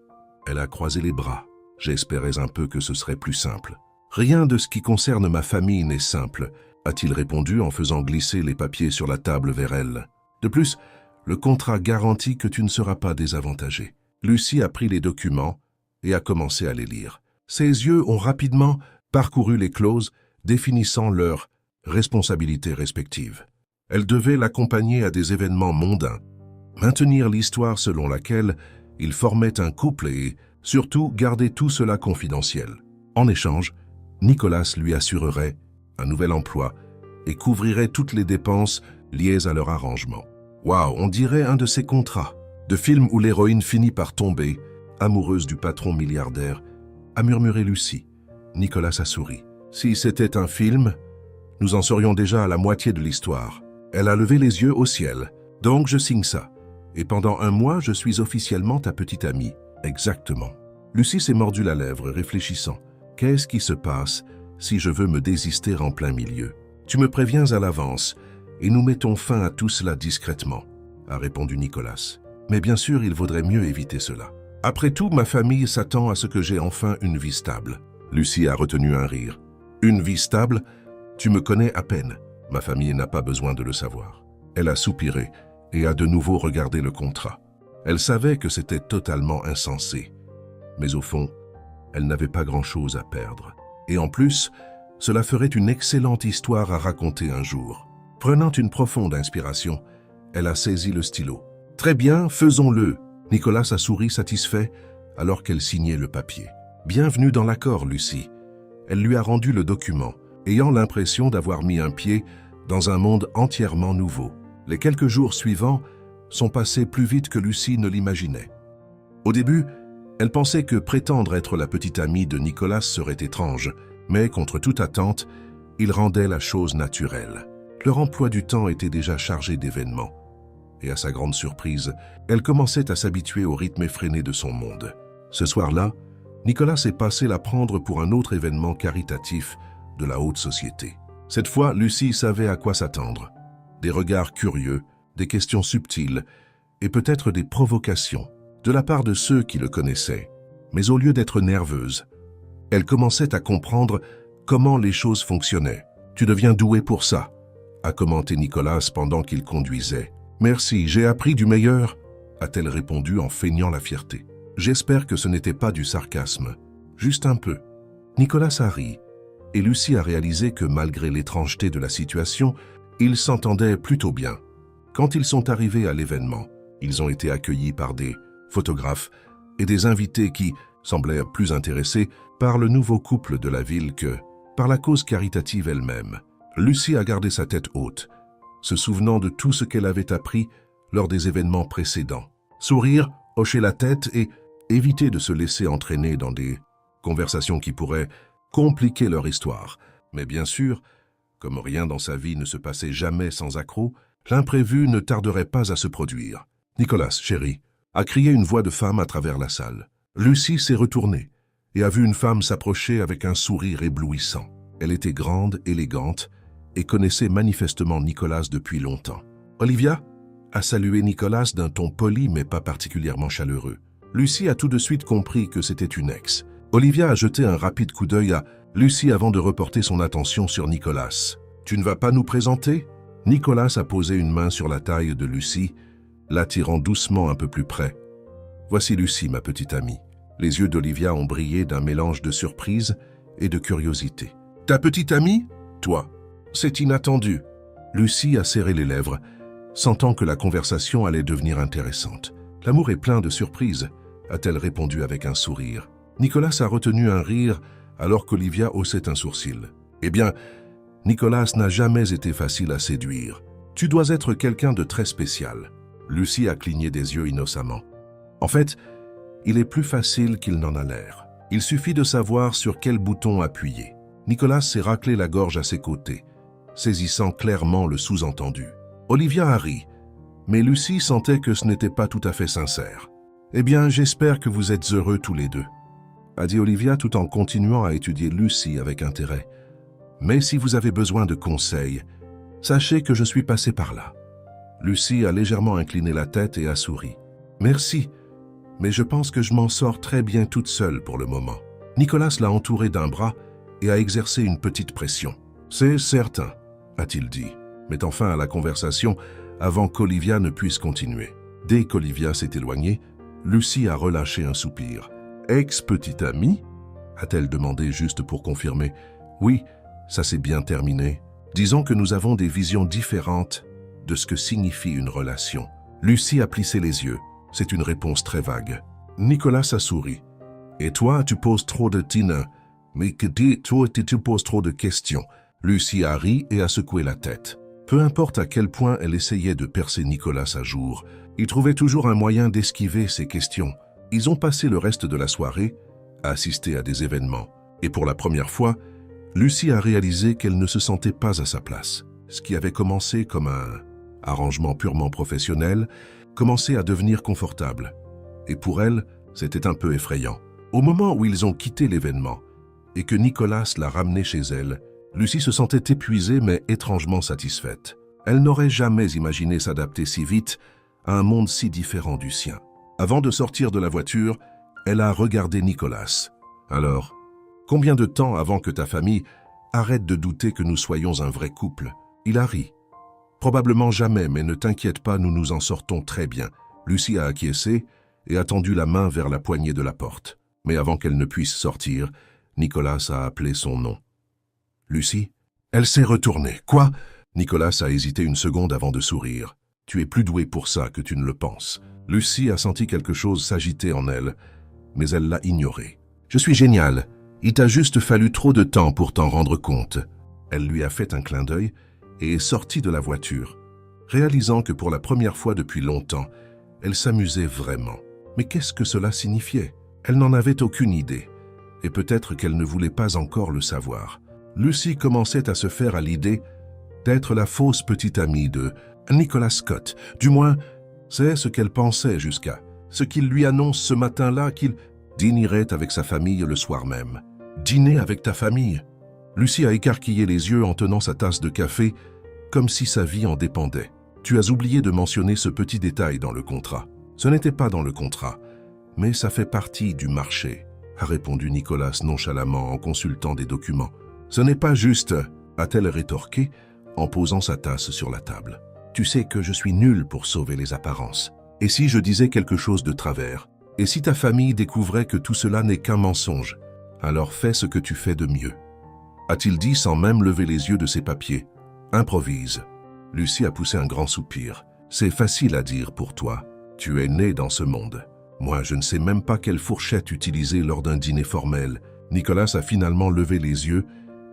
Elle a croisé les bras. « J'espérais un peu que ce serait plus simple. »« Rien de ce qui concerne ma famille n'est simple, » a-t-il répondu en faisant glisser les papiers sur la table vers elle. « De plus, le contrat garantit que tu ne seras pas désavantagé. » Lucie a pris les documents et a commencé à les lire. Ses yeux ont rapidement parcouru les clauses, définissant leurs responsabilités respectives. Elle devait l'accompagner à des événements mondains, maintenir l'histoire selon laquelle ils formaient un couple et, surtout, garder tout cela confidentiel. En échange, Nicolas lui assurerait un nouvel emploi et couvrirait toutes les dépenses liées à leur arrangement. Waouh, on dirait un de ces contrats de film où l'héroïne finit par tomber, amoureuse du patron milliardaire, a murmuré Lucie. Nicolas a souri. Si c'était un film, nous en serions déjà à la moitié de l'histoire. Elle a levé les yeux au ciel. Donc je signe ça. Et pendant 1 mois, je suis officiellement ta petite amie. Exactement. Lucie s'est mordu la lèvre, réfléchissant. Qu'est-ce qui se passe si je veux me désister en plein milieu? Tu me préviens à l'avance, et nous mettons fin à tout cela discrètement, a répondu Nicolas. Mais bien sûr, il vaudrait mieux éviter cela. Après tout, ma famille s'attend à ce que j'ai enfin une vie stable. Lucie a retenu un rire. Une vie stable? Tu me connais à peine. Ma famille n'a pas besoin de le savoir. Elle a soupiré et a de nouveau regardé le contrat. Elle savait que c'était totalement insensé. Mais au fond, elle n'avait pas grand-chose à perdre. Et en plus, cela ferait une excellente histoire à raconter un jour. Prenant une profonde inspiration, elle a saisi le stylo. « Très bien, faisons-le !» Nicolas a souri satisfait alors qu'elle signait le papier. « Bienvenue dans l'accord, Lucie. » Elle lui a rendu le document, ayant l'impression d'avoir mis un pied dans un monde entièrement nouveau. Les quelques jours suivants sont passés plus vite que Lucie ne l'imaginait. Au début, elle pensait que prétendre être la petite amie de Nicolas serait étrange, mais contre toute attente, il rendait la chose naturelle. Leur emploi du temps était déjà chargé d'événements. Et à sa grande surprise, elle commençait à s'habituer au rythme effréné de son monde. Ce soir-là, Nicolas est passé la prendre pour un autre événement caritatif de la haute société. Cette fois, Lucie savait à quoi s'attendre. Des regards curieux, des questions subtiles et peut-être des provocations de la part de ceux qui le connaissaient. Mais au lieu d'être nerveuse, elle commençait à comprendre comment les choses fonctionnaient. « Tu deviens doué pour ça », a commenté Nicolas pendant qu'il conduisait. « Merci, j'ai appris du meilleur », a-t-elle répondu en feignant la fierté. « J'espère que ce n'était pas du sarcasme. Juste un peu. » Nicolas a ri, et Lucie a réalisé que malgré l'étrangeté de la situation, ils s'entendaient plutôt bien. Quand ils sont arrivés à l'événement, ils ont été accueillis par des photographes et des invités qui semblaient plus intéressés par le nouveau couple de la ville que par la cause caritative elle-même. Lucie a gardé sa tête haute, se souvenant de tout ce qu'elle avait appris lors des événements précédents. Sourire, hocher la tête et éviter de se laisser entraîner dans des conversations qui pourraient compliquer leur histoire. Mais bien sûr, comme rien dans sa vie ne se passait jamais sans accroc, l'imprévu ne tarderait pas à se produire. « Nicolas, chéri », a crié une voix de femme à travers la salle. Lucie s'est retournée et a vu une femme s'approcher avec un sourire éblouissant. Elle était grande, élégante et connaissait manifestement Nicolas depuis longtemps. « Olivia ?» a salué Nicolas d'un ton poli mais pas particulièrement chaleureux. Lucie a tout de suite compris que c'était une ex. Olivia a jeté un rapide coup d'œil à Lucie avant de reporter son attention sur Nicolas. « Tu ne vas pas nous présenter ?» Nicolas a posé une main sur la taille de Lucie, l'attirant doucement un peu plus près. « Voici Lucie, ma petite amie. » Les yeux d'Olivia ont brillé d'un mélange de surprise et de curiosité. « Ta petite amie? Toi? C'est inattendu. » Lucie a serré les lèvres, sentant que la conversation allait devenir intéressante. « L'amour est plein de surprises, » a-t-elle répondu avec un sourire. Nicolas a retenu un rire alors qu'Olivia haussait un sourcil. « Eh bien, Nicolas n'a jamais été facile à séduire. Tu dois être quelqu'un de très spécial. » Lucie a cligné des yeux innocemment. « En fait, il est plus facile qu'il n'en a l'air. Il suffit de savoir sur quel bouton appuyer. » Nicolas s'est raclé la gorge à ses côtés, saisissant clairement le sous-entendu. Olivia a ri, mais Lucie sentait que ce n'était pas tout à fait sincère. « Eh bien, j'espère que vous êtes heureux tous les deux, » a dit Olivia tout en continuant à étudier Lucie avec intérêt. « Mais si vous avez besoin de conseils, sachez que je suis passé par là. » Lucie a légèrement incliné la tête et a souri. « Merci, mais je pense que je m'en sors très bien toute seule pour le moment. » Nicolas l'a entourée d'un bras et a exercé une petite pression. « C'est certain, » a-t-il dit, mettant fin à la conversation avant qu'Olivia ne puisse continuer. Dès qu'Olivia s'est éloignée, Lucie a relâché un soupir. Ex-petite amie? A-t-elle demandé juste pour confirmer. Oui, ça s'est bien terminé. Disons que nous avons des visions différentes de ce que signifie une relation. Lucie a plissé les yeux. C'est une réponse très vague. Nicolas a souri. Et toi, tu poses trop de tines. Mais que dis, toi, tu poses trop de questions. Lucie a ri et a secoué la tête. Peu importe à quel point elle essayait de percer Nicolas à jour, il trouvait toujours un moyen d'esquiver ses questions. Ils ont passé le reste de la soirée à assister à des événements. Et pour la première fois, Lucie a réalisé qu'elle ne se sentait pas à sa place. Ce qui avait commencé comme un arrangement purement professionnel commençait à devenir confortable. Et pour elle, c'était un peu effrayant. Au moment où ils ont quitté l'événement et que Nicolas l'a ramenée chez elle, Lucie se sentait épuisée mais étrangement satisfaite. Elle n'aurait jamais imaginé s'adapter si vite à un monde si différent du sien. Avant de sortir de la voiture, elle a regardé Nicolas. « Alors, combien de temps avant que ta famille arrête de douter que nous soyons un vrai couple ?» Il a ri. « Probablement jamais, mais ne t'inquiète pas, nous nous en sortons très bien. » Lucie a acquiescé et a tendu la main vers la poignée de la porte. Mais avant qu'elle ne puisse sortir, Nicolas a appelé son nom. « Lucie ?» Elle s'est retournée. « Quoi ?» Nicolas a hésité une seconde avant de sourire. « Tu es plus douée pour ça que tu ne le penses. » Lucie a senti quelque chose s'agiter en elle, mais elle l'a ignoré. « Je suis géniale. Il t'a juste fallu trop de temps pour t'en rendre compte. » Elle lui a fait un clin d'œil et est sortie de la voiture, réalisant que pour la première fois depuis longtemps, elle s'amusait vraiment. Mais qu'est-ce que cela signifiait? Elle n'en avait aucune idée, et peut-être qu'elle ne voulait pas encore le savoir. Lucie commençait à se faire à l'idée d'être la fausse petite amie de Nicolas Scott. Du moins, c'est ce qu'elle pensait jusqu'à ce qu'il lui annonce ce matin-là qu'il dînerait avec sa famille le soir même. Dîner avec ta famille? Lucie a écarquillé les yeux en tenant sa tasse de café, comme si sa vie en dépendait. Tu as oublié de mentionner ce petit détail dans le contrat. Ce n'était pas dans le contrat, mais ça fait partie du marché, a répondu Nicolas nonchalamment en consultant des documents. Ce n'est pas juste, a-t-elle rétorqué en posant sa tasse sur la table. Tu sais que je suis nulle pour sauver les apparences. Et si je disais quelque chose de travers? Et si ta famille découvrait que tout cela n'est qu'un mensonge? Alors fais ce que tu fais de mieux. A-t-il dit sans même lever les yeux de ses papiers. Improvise. Lucie a poussé un grand soupir. C'est facile à dire pour toi. Tu es née dans ce monde. Moi, je ne sais même pas quelle fourchette utiliser lors d'un dîner formel. Nicolas a finalement levé les yeux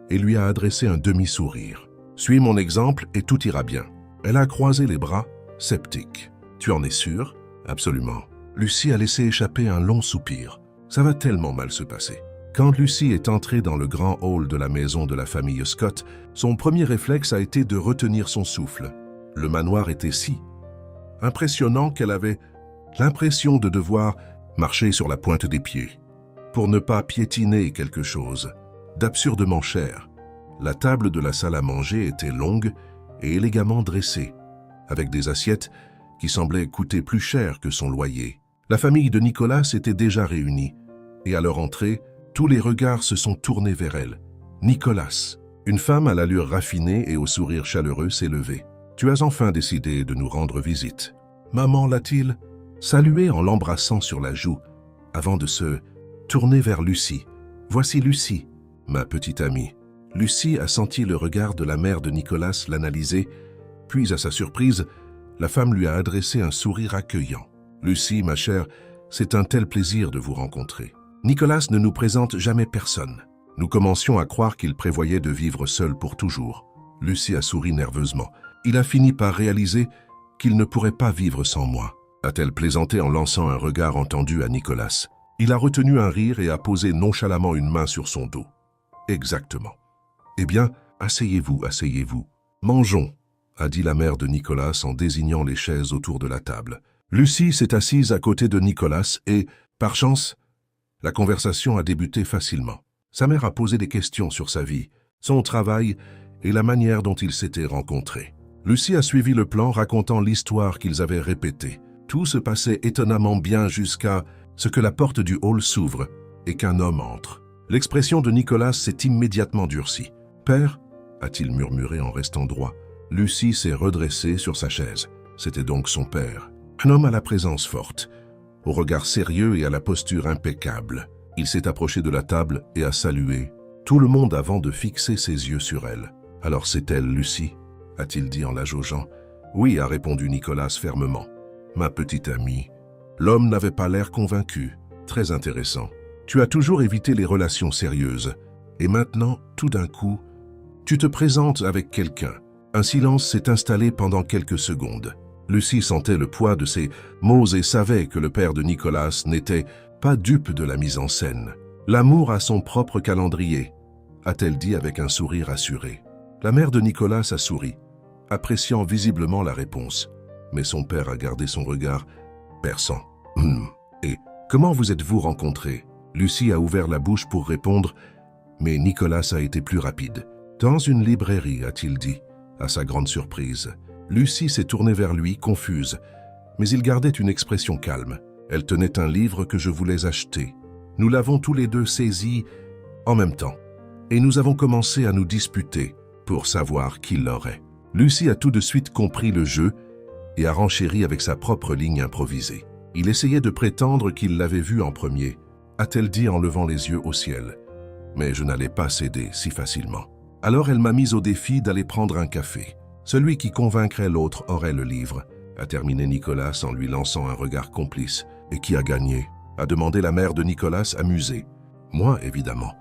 et lui a adressé un demi-sourire. Suis mon exemple et tout ira bien. Elle a croisé les bras, sceptique. Tu en es sûre? Absolument. Lucie a laissé échapper un long soupir. Ça va tellement mal se passer. Quand Lucie est entrée dans le grand hall de la maison de la famille Scott, son premier réflexe a été de retenir son souffle. Le manoir était si impressionnant qu'elle avait l'impression de devoir marcher sur la pointe des pieds pour ne pas piétiner quelque chose d'absurdement cher. La table de la salle à manger était longue et élégamment dressée, avec des assiettes qui semblaient coûter plus cher que son loyer. La famille de Nicolas était déjà réunie, et à leur entrée, tous les regards se sont tournés vers elle. Nicolas, une femme à l'allure raffinée et au sourire chaleureux, s'est levée. « Tu as enfin décidé de nous rendre visite. » Maman, l'a-t-il salué en l'embrassant sur la joue, avant de se tourner vers Lucie. « Voici Lucie, ma petite amie. » Lucie a senti le regard de la mère de Nicolas l'analyser, puis à sa surprise, la femme lui a adressé un sourire accueillant. « Lucie, ma chère, c'est un tel plaisir de vous rencontrer. » Nicolas ne nous présente jamais personne. Nous commencions à croire qu'il prévoyait de vivre seul pour toujours. Lucie a souri nerveusement. Il a fini par réaliser qu'il ne pourrait pas vivre sans moi, a-t-elle plaisanté en lançant un regard entendu à Nicolas. Il a retenu un rire et a posé nonchalamment une main sur son dos. Exactement. Eh bien, asseyez-vous, asseyez-vous. Mangeons, a dit la mère de Nicolas en désignant les chaises autour de la table. Lucie s'est assise à côté de Nicolas et, par chance, la conversation a débuté facilement. Sa mère a posé des questions sur sa vie, son travail et la manière dont ils s'étaient rencontrés. Lucie a suivi le plan racontant l'histoire qu'ils avaient répétée. Tout se passait étonnamment bien jusqu'à ce que la porte du hall s'ouvre et qu'un homme entre. L'expression de Nicolas s'est immédiatement durcie. « Père » a-t-il murmuré en restant droit. Lucie s'est redressée sur sa chaise. C'était donc son père. Un homme à la présence forte, au regard sérieux et à la posture impeccable. Il s'est approché de la table et a salué tout le monde avant de fixer ses yeux sur elle. « Alors c'est elle, Lucie ?» a-t-il dit en la jaugeant. « Oui » a répondu Nicolas fermement. « Ma petite amie. » L'homme n'avait pas l'air convaincu. « Très intéressant. Tu as toujours évité les relations sérieuses. Et maintenant, tout d'un coup, tu te présentes avec quelqu'un. » Un silence s'est installé pendant quelques secondes. Lucie sentait le poids de ces mots et savait que le père de Nicolas n'était pas dupe de la mise en scène. « L'amour a son propre calendrier », a-t-elle dit avec un sourire assuré. La mère de Nicolas a souri, appréciant visiblement la réponse. Mais son père a gardé son regard perçant. « Et comment vous êtes-vous rencontrés ?» Lucie a ouvert la bouche pour répondre, mais Nicolas a été plus rapide. « Dans une librairie », a-t-il dit, à sa grande surprise. Lucie s'est tournée vers lui, confuse, mais il gardait une expression calme. Elle tenait un livre que je voulais acheter. Nous l'avons tous les deux saisi en même temps, et nous avons commencé à nous disputer pour savoir qui l'aurait. Lucie a tout de suite compris le jeu et a renchéri avec sa propre ligne improvisée. Il essayait de prétendre qu'il l'avait vu en premier, a-t-elle dit en levant les yeux au ciel. Mais je n'allais pas céder si facilement. Alors elle m'a mise au défi d'aller prendre un café. Celui qui convaincrait l'autre aurait le livre, a terminé Nicolas en lui lançant un regard complice. Et qui a gagné, a demandé la mère de Nicolas amusée. Moi, évidemment.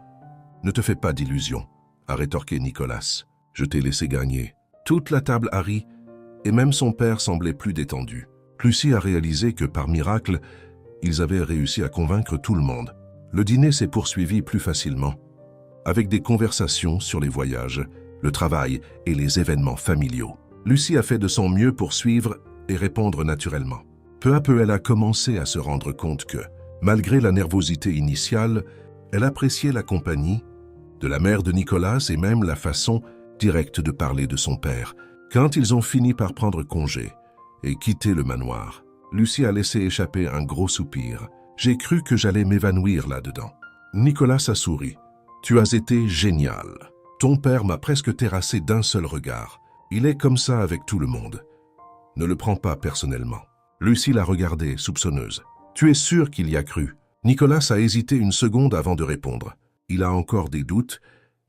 Ne te fais pas d'illusions, a rétorqué Nicolas. Je t'ai laissé gagner. Toute la table a ri, et même son père semblait plus détendu. Lucie a réalisé que, par miracle, ils avaient réussi à convaincre tout le monde. Le dîner s'est poursuivi plus facilement, avec des conversations sur les voyages, le travail et les événements familiaux. Lucie a fait de son mieux pour suivre et répondre naturellement. Peu à peu, elle a commencé à se rendre compte que, malgré la nervosité initiale, elle appréciait la compagnie de la mère de Nicolas et même la façon directe de parler de son père. Quand ils ont fini par prendre congé et quitter le manoir, Lucie a laissé échapper un gros soupir. « J'ai cru que j'allais m'évanouir là-dedans. » Nicolas a souri. « Tu as été génial. Ton père m'a presque terrassé d'un seul regard. Il est comme ça avec tout le monde. Ne le prends pas personnellement. » Lucie l'a regardé, soupçonneuse. « Tu es sûr qu'il y a cru ?» Nicolas a hésité une seconde avant de répondre. Il a encore des doutes,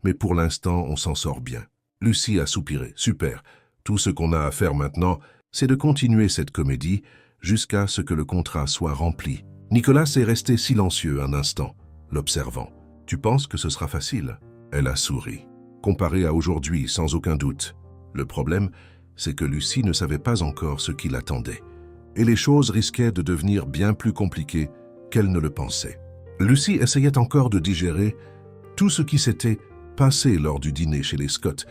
mais pour l'instant, on s'en sort bien. Lucie a soupiré. « Super. Tout ce qu'on a à faire maintenant, c'est de continuer cette comédie jusqu'à ce que le contrat soit rempli. » Nicolas est resté silencieux un instant, l'observant. « Tu penses que ce sera facile ?» Elle a souri. Comparé à aujourd'hui, sans aucun doute. Le problème, c'est que Lucie ne savait pas encore ce qui l'attendait. Et les choses risquaient de devenir bien plus compliquées qu'elle ne le pensait. Lucie essayait encore de digérer tout ce qui s'était passé lors du dîner chez les Scott.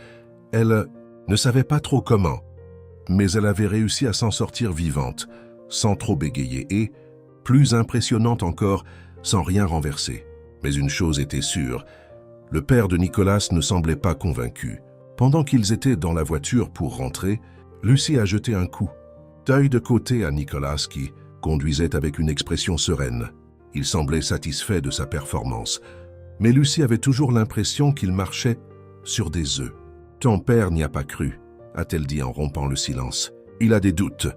Elle ne savait pas trop comment, mais elle avait réussi à s'en sortir vivante, sans trop bégayer et, plus impressionnante encore, sans rien renverser. Mais une chose était sûre, le père de Nicolas ne semblait pas convaincu. Pendant qu'ils étaient dans la voiture pour rentrer, Lucie a jeté un coup d'œil de côté à Nicolas qui conduisait avec une expression sereine. Il semblait satisfait de sa performance, mais Lucie avait toujours l'impression qu'il marchait sur des œufs. « Ton père n'y a pas cru », a-t-elle dit en rompant le silence. « Il a des doutes »,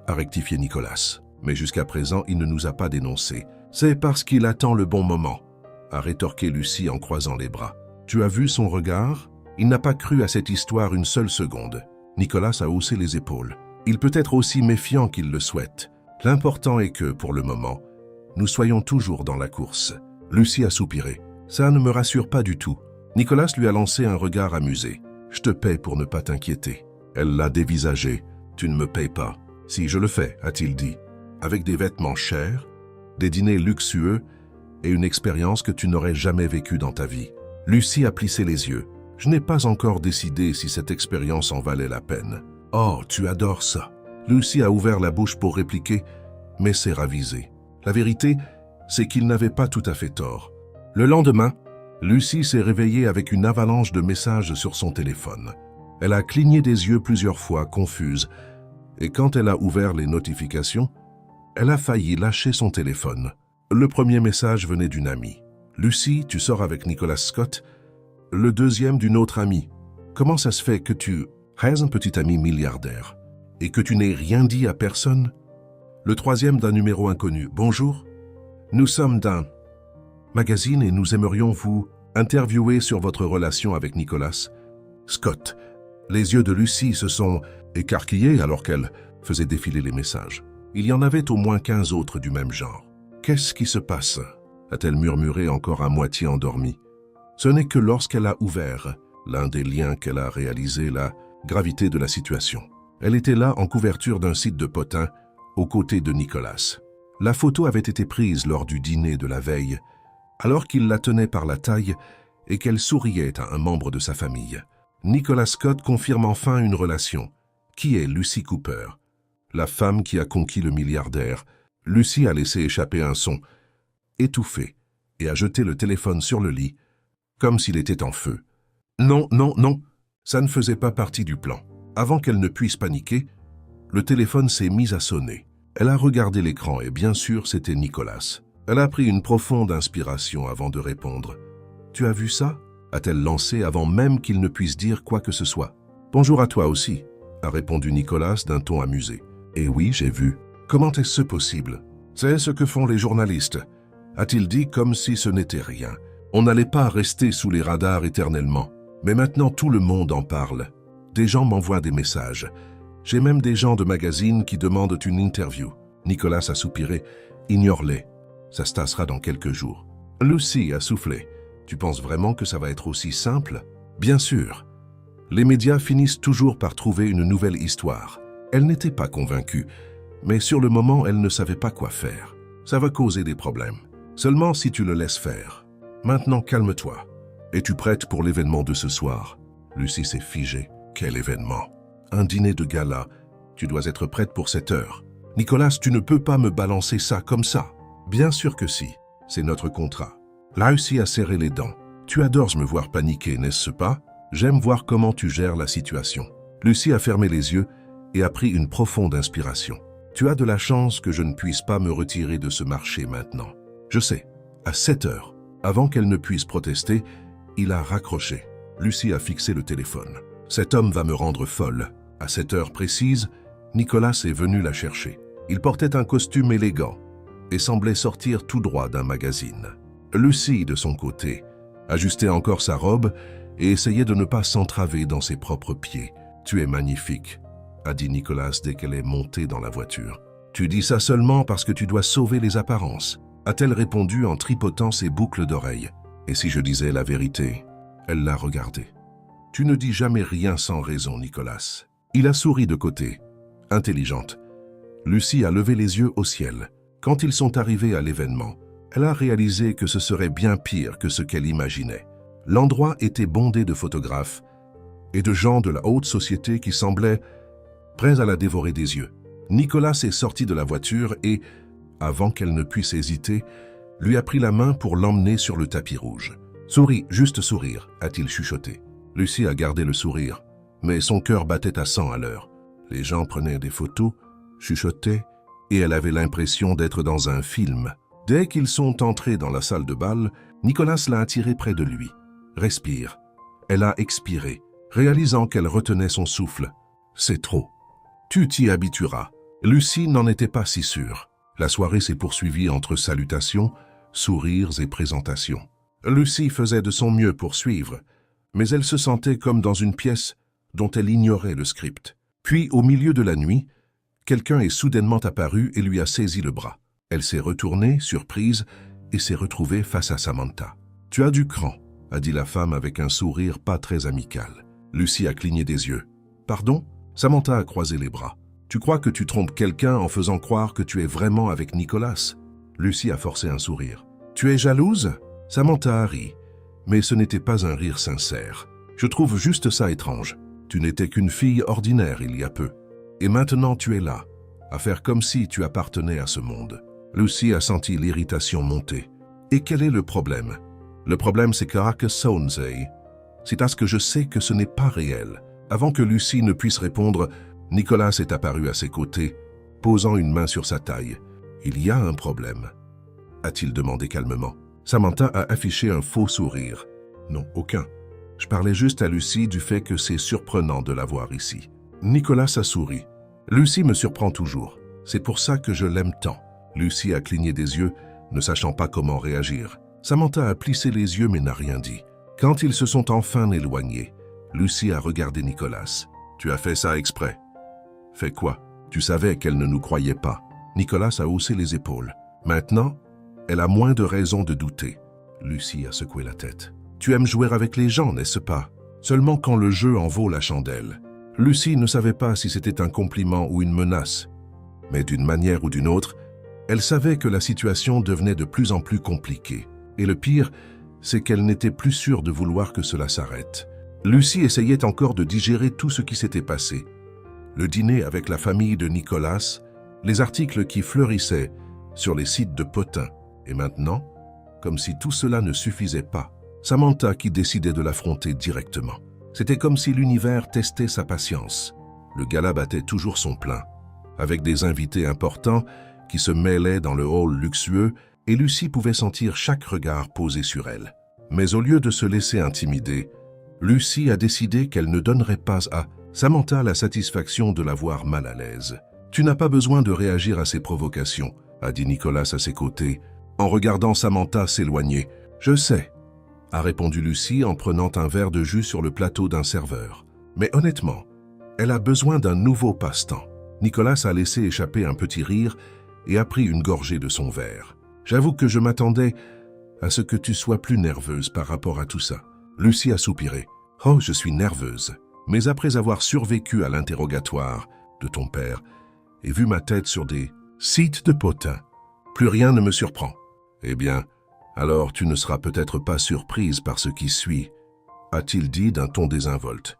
a rectifié Nicolas. « Mais jusqu'à présent, il ne nous a pas dénoncés. C'est parce qu'il attend le bon moment », a rétorqué Lucie en croisant les bras. « Tu as vu son regard ? Il n'a pas cru à cette histoire une seule seconde. » Nicolas a haussé les épaules. Il peut être aussi méfiant qu'il le souhaite. L'important est que, pour le moment, nous soyons toujours dans la course. Lucie a soupiré. Ça ne me rassure pas du tout. Nicolas lui a lancé un regard amusé. Je te paie pour ne pas t'inquiéter. Elle l'a dévisagé. Tu ne me payes pas. Si je le fais, a-t-il dit. Avec des vêtements chers, des dîners luxueux et une expérience que tu n'aurais jamais vécue dans ta vie. Lucie a plissé les yeux. Je n'ai pas encore décidé si cette expérience en valait la peine. Oh, tu adores ça. Lucie a ouvert la bouche pour répliquer, mais s'est ravisée. La vérité, c'est qu'il n'avait pas tout à fait tort. Le lendemain, Lucie s'est réveillée avec une avalanche de messages sur son téléphone. Elle a cligné des yeux plusieurs fois, confuse, et quand elle a ouvert les notifications, elle a failli lâcher son téléphone. Le premier message venait d'une amie. « Lucie, tu sors avec Nicolas Scott ?» Le deuxième d'une autre amie. « Comment ça se fait que tu aies un petit ami milliardaire et que tu n'aies rien dit à personne ?» Le troisième d'un numéro inconnu. Bonjour. Nous sommes d'un magazine et nous aimerions vous interviewer sur votre relation avec Nicolas. Scott. Les yeux de Lucie se sont écarquillés alors qu'elle faisait défiler les messages. Il y en avait au moins 15 autres du même genre. Qu'est-ce qui se passe? A-t-elle murmuré encore à moitié endormie. Ce n'est que lorsqu'elle a ouvert l'un des liens qu'elle a réalisé la gravité de la situation. Elle était là en couverture d'un site de potins aux côtés de Nicolas. La photo avait été prise lors du dîner de la veille, alors qu'il la tenait par la taille et qu'elle souriait à un membre de sa famille. Nicolas Scott confirme enfin une relation. Qui est Lucy Cooper? La femme qui a conquis le milliardaire. Lucy a laissé échapper un son étouffé et a jeté le téléphone sur le lit, comme s'il était en feu. Non, non, non, ça ne faisait pas partie du plan. Avant qu'elle ne puisse paniquer, le téléphone s'est mis à sonner. Elle a regardé l'écran et bien sûr c'était Nicolas. Elle a pris une profonde inspiration avant de répondre. « Tu as vu ça ?» a-t-elle lancé avant même qu'il ne puisse dire quoi que ce soit. « Bonjour à toi aussi », a répondu Nicolas d'un ton amusé. « Et oui, j'ai vu. Comment est-ce possible ? C'est ce que font les journalistes », a-t-il dit comme si ce n'était rien. On n'allait pas rester sous les radars éternellement. Mais maintenant tout le monde en parle. Des gens m'envoient des messages. J'ai même des gens de magazines qui demandent une interview. Nicolas a soupiré. « Ignore-les. Ça se tassera dans quelques jours. » Lucy a soufflé. « Tu penses vraiment que ça va être aussi simple ?» Bien sûr. Les médias finissent toujours par trouver une nouvelle histoire. Elle n'était pas convaincue, mais sur le moment, elle ne savait pas quoi faire. Ça va causer des problèmes. Seulement si tu le laisses faire. Maintenant, calme-toi. Es-tu prête pour l'événement de ce soir? Lucy s'est figée. Quel événement? Un dîner de gala. Tu dois être prête pour 7 heures. Nicolas, tu ne peux pas me balancer ça comme ça. Bien sûr que si. C'est notre contrat. Lucy a serré les dents. Tu adores me voir paniquer, n'est-ce pas? J'aime voir comment tu gères la situation. Lucy a fermé les yeux et a pris une profonde inspiration. Tu as de la chance que je ne puisse pas me retirer de ce marché maintenant. Je sais. À 7 heures. Avant qu'elle ne puisse protester, il a raccroché. Lucy a fixé le téléphone. Cet homme va me rendre folle. À 7 heures précises, Nicolas est venu la chercher. Il portait un costume élégant et semblait sortir tout droit d'un magazine. Lucy, de son côté, ajustait encore sa robe et essayait de ne pas s'entraver dans ses propres pieds. « Tu es magnifique », a dit Nicolas dès qu'elle est montée dans la voiture. « Tu dis ça seulement parce que tu dois sauver les apparences », a-t-elle répondu en tripotant ses boucles d'oreilles. Et si je disais la vérité? Elle l'a regardé. « Tu ne dis jamais rien sans raison, Nicolas. » Il a souri de côté. Intelligente. Lucy a levé les yeux au ciel. Quand ils sont arrivés à l'événement, elle a réalisé que ce serait bien pire que ce qu'elle imaginait. L'endroit était bondé de photographes et de gens de la haute société qui semblaient prêts à la dévorer des yeux. Nicolas est sorti de la voiture et, avant qu'elle ne puisse hésiter, lui a pris la main pour l'emmener sur le tapis rouge. « Souris, juste sourire », a-t-il chuchoté. Lucy a gardé le sourire, mais son cœur battait à 100 à l'heure. Les gens prenaient des photos, chuchotaient, et elle avait l'impression d'être dans un film. Dès qu'ils sont entrés dans la salle de bal, Nicolas l'a attirée près de lui. « Respire. » Elle a expiré, réalisant qu'elle retenait son souffle. « C'est trop. Tu t'y habitueras. » Lucy n'en était pas si sûre. La soirée s'est poursuivie entre salutations, sourires et présentations. Lucy faisait de son mieux pour suivre, mais elle se sentait comme dans une pièce dont elle ignorait le script. Puis, au milieu de la nuit, quelqu'un est soudainement apparu et lui a saisi le bras. Elle s'est retournée, surprise, et s'est retrouvée face à Samantha. « Tu as du cran », a dit la femme avec un sourire pas très amical. Lucy a cligné des yeux. « Pardon ?» Samantha a croisé les bras. « Tu crois que tu trompes quelqu'un en faisant croire que tu es vraiment avec Nicolas ?» Lucy a forcé un sourire. « Tu es jalouse ?» Samantha a ri, mais ce n'était pas un rire sincère. « Je trouve juste ça étrange. Tu n'étais qu'une fille ordinaire il y a peu. Et maintenant tu es là, à faire comme si tu appartenais à ce monde. » Lucy a senti l'irritation monter. « Et quel est le problème ?» Le problème, c'est que Sonsei. C'est à ce que je sais que ce n'est pas réel. Avant que Lucy ne puisse répondre, Nicolas est apparu à ses côtés, posant une main sur sa taille. « Il y a un problème ?» a-t-il demandé calmement. Samantha a affiché un faux sourire. « Non, aucun. Je parlais juste à Lucy du fait que c'est surprenant de la voir ici. » Nicolas a souri. « Lucy me surprend toujours. C'est pour ça que je l'aime tant. Lucie a cligné des yeux, ne sachant pas comment réagir. Samantha a plissé les yeux mais n'a rien dit. Quand ils se sont enfin éloignés, Lucie a regardé Nicolas. « Tu as fait ça exprès. »« Fait quoi? Tu savais qu'elle ne nous croyait pas. » Nicolas a haussé les épaules. Maintenant, elle a moins de raisons de douter. Lucie a secoué la tête. « Tu aimes jouer avec les gens, n'est-ce pas? Seulement quand le jeu en vaut la chandelle. » Lucie ne savait pas si c'était un compliment ou une menace. Mais d'une manière ou d'une autre, elle savait que la situation devenait de plus en plus compliquée. Et le pire, c'est qu'elle n'était plus sûre de vouloir que cela s'arrête. Lucie essayait encore de digérer tout ce qui s'était passé. Le dîner avec la famille de Nicolas, les articles qui fleurissaient sur les sites de potins. Et maintenant, comme si tout cela ne suffisait pas, Samantha qui décidait de l'affronter directement. C'était comme si l'univers testait sa patience. Le gala battait toujours son plein, avec des invités importants qui se mêlaient dans le hall luxueux, et Lucie pouvait sentir chaque regard posé sur elle. Mais au lieu de se laisser intimider, Lucie a décidé qu'elle ne donnerait pas à Samantha la satisfaction de la voir mal à l'aise. « Tu n'as pas besoin de réagir à ces provocations », a dit Nicolas à ses côtés, en regardant Samantha s'éloigner. « Je sais », a répondu Lucie en prenant un verre de jus sur le plateau d'un serveur. Mais honnêtement, elle a besoin d'un nouveau passe-temps. Nicolas a laissé échapper un petit rire et a pris une gorgée de son verre. « J'avoue que je m'attendais à ce que tu sois plus nerveuse par rapport à tout ça. » Lucie a soupiré. « Oh, je suis nerveuse. Mais après avoir survécu à l'interrogatoire de ton père et vu ma tête sur des sites de potins, plus rien ne me surprend. Eh bien, alors tu ne seras peut-être pas surprise par ce qui suit, a-t-il dit d'un ton désinvolte.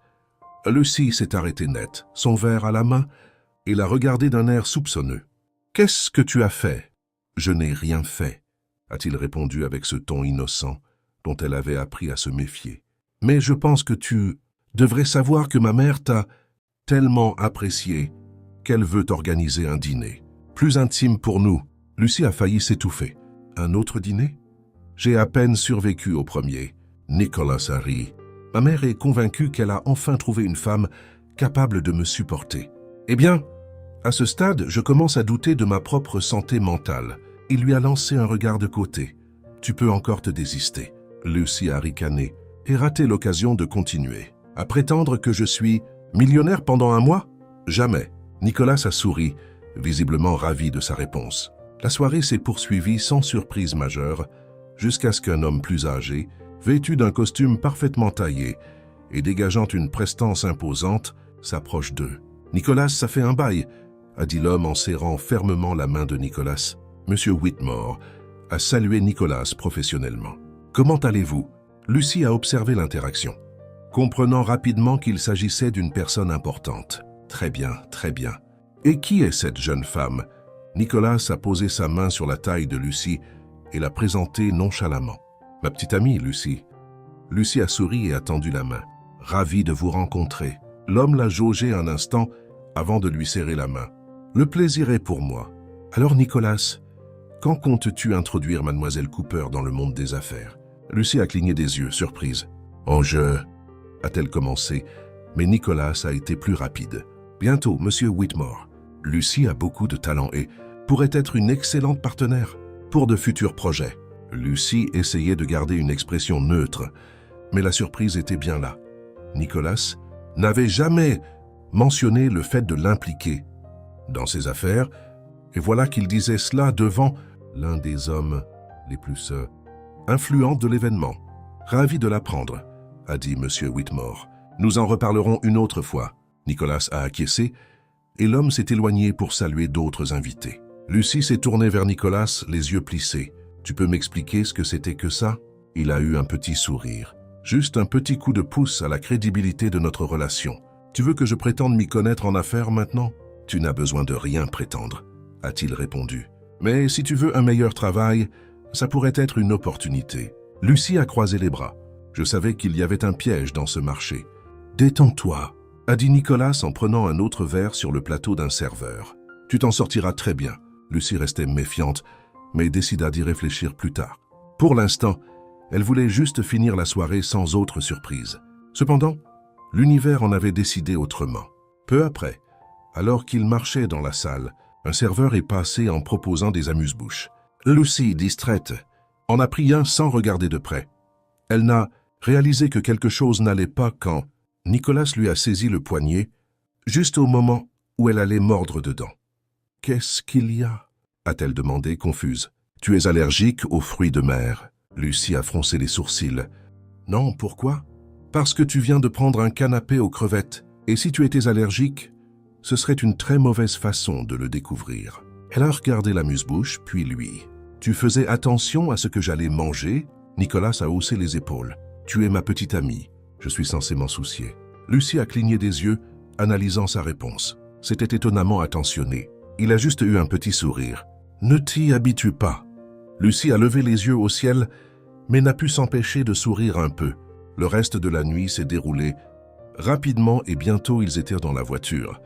Lucie s'est arrêtée net, son verre à la main, et l'a regardé d'un air soupçonneux. « Qu'est-ce que tu as fait ?»« Je n'ai rien fait, » a-t-il répondu avec ce ton innocent dont elle avait appris à se méfier. « Mais je pense que tu devrais savoir que ma mère t'a tellement apprécié qu'elle veut organiser un dîner. Plus intime pour nous. » Lucie a failli s'étouffer. « Un autre dîner ?» J'ai à peine survécu au premier. Nicolas a ri. Ma mère est convaincue qu'elle a enfin trouvé une femme capable de me supporter. Eh bien, à ce stade, je commence à douter de ma propre santé mentale. Il lui a lancé un regard de côté. Tu peux encore te désister. Lucie a ricané et raté l'occasion de continuer. À prétendre que je suis millionnaire pendant un mois? Jamais. Nicolas a souri, visiblement ravi de sa réponse. La soirée s'est poursuivie sans surprise majeure, jusqu'à ce qu'un homme plus âgé, vêtu d'un costume parfaitement taillé et dégageant une prestance imposante, s'approche d'eux. « Nicolas, ça fait un bail », a dit l'homme en serrant fermement la main de Nicolas. Monsieur Whitmore a salué Nicolas professionnellement. « Comment allez-vous » Lucie a observé l'interaction, comprenant rapidement qu'il s'agissait d'une personne importante. « Très bien, très bien. Et qui est cette jeune femme » Nicolas a posé sa main sur la taille de Lucie et l'a présentée nonchalamment. « Ma petite amie, Lucie. » Lucie a souri et a tendu la main. « Ravi de vous rencontrer. » L'homme l'a jaugé un instant avant de lui serrer la main. « Le plaisir est pour moi. Alors, Nicolas, quand comptes-tu introduire Mademoiselle Cooper dans le monde des affaires ?» Lucie a cligné des yeux, surprise. « Oh, a-t-elle commencé, mais Nicolas a été plus rapide. « Bientôt, Monsieur Whitmore. Lucie a beaucoup de talent et pourrait être une excellente partenaire pour de futurs projets. » Lucie essayait de garder une expression neutre, mais la surprise était bien là. Nicolas n'avait jamais mentionné le fait de l'impliquer dans ses affaires, et voilà qu'il disait cela devant l'un des hommes les plus influents de l'événement. « Ravi de l'apprendre, » a dit M. Whitmore. « Nous en reparlerons une autre fois. » Nicolas a acquiescé, et l'homme s'est éloigné pour saluer d'autres invités. Lucie s'est tournée vers Nicolas, les yeux plissés. « Tu peux m'expliquer ce que c'était que ça ?» Il a eu un petit sourire. « Juste un petit coup de pouce à la crédibilité de notre relation. Tu veux que je prétende m'y connaître en affaires maintenant ? Tu n'as besoin de rien prétendre, » a-t-il répondu. « Mais si tu veux un meilleur travail, ça pourrait être une opportunité. » Lucie a croisé les bras. « Je savais qu'il y avait un piège dans ce marché. »« Détends-toi, » a dit Nicolas en prenant un autre verre sur le plateau d'un serveur. « Tu t'en sortiras très bien. » Lucie restait méfiante, mais décida d'y réfléchir plus tard. Pour l'instant, elle voulait juste finir la soirée sans autre surprise. Cependant, l'univers en avait décidé autrement. Peu après, alors qu'il marchait dans la salle, Un serveur est passé en proposant des amuse-bouches. Lucy, distraite, en a pris un sans regarder de près. Elle n'a réalisé que quelque chose n'allait pas quand Nicolas lui a saisi le poignet, juste au moment où elle allait mordre dedans. « Qu'est-ce qu'il y a » a-t-elle demandé, confuse. « Tu es allergique aux fruits de mer. » Lucy a froncé les sourcils. « Non, pourquoi ?»« Parce que tu viens de prendre un canapé aux crevettes. Et si tu étais allergique, ce serait une très mauvaise façon de le découvrir. » Elle a regardé l'amuse-bouche, puis lui. « Tu faisais attention à ce que j'allais manger ?» Nicolas a haussé les épaules. « Tu es ma petite amie. Je suis censé m'en soucier. » Lucy a cligné des yeux, analysant sa réponse. C'était étonnamment attentionné. Il a juste eu un petit sourire. « Ne t'y habitue pas. » Lucy a levé les yeux au ciel, mais n'a pu s'empêcher de sourire un peu. Le reste de la nuit s'est déroulé rapidement et bientôt ils étaient dans la voiture,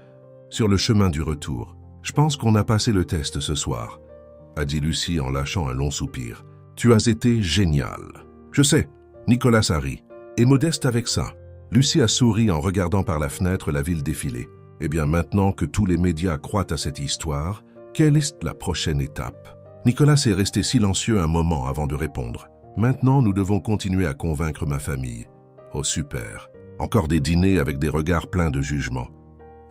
sur le chemin du retour. « Je pense qu'on a passé le test ce soir, » a dit Lucy en lâchant un long soupir. « Tu as été génial. »« Je sais. » Nicolas a ri. Et modeste avec ça. Lucy a souri en regardant par la fenêtre la ville défiler. « Eh bien, maintenant que tous les médias croient à cette histoire, quelle est la prochaine étape ?» Nicolas est resté silencieux un moment avant de répondre. « Maintenant, nous devons continuer à convaincre ma famille. » « Oh, super. Encore des dîners avec des regards pleins de jugement. »«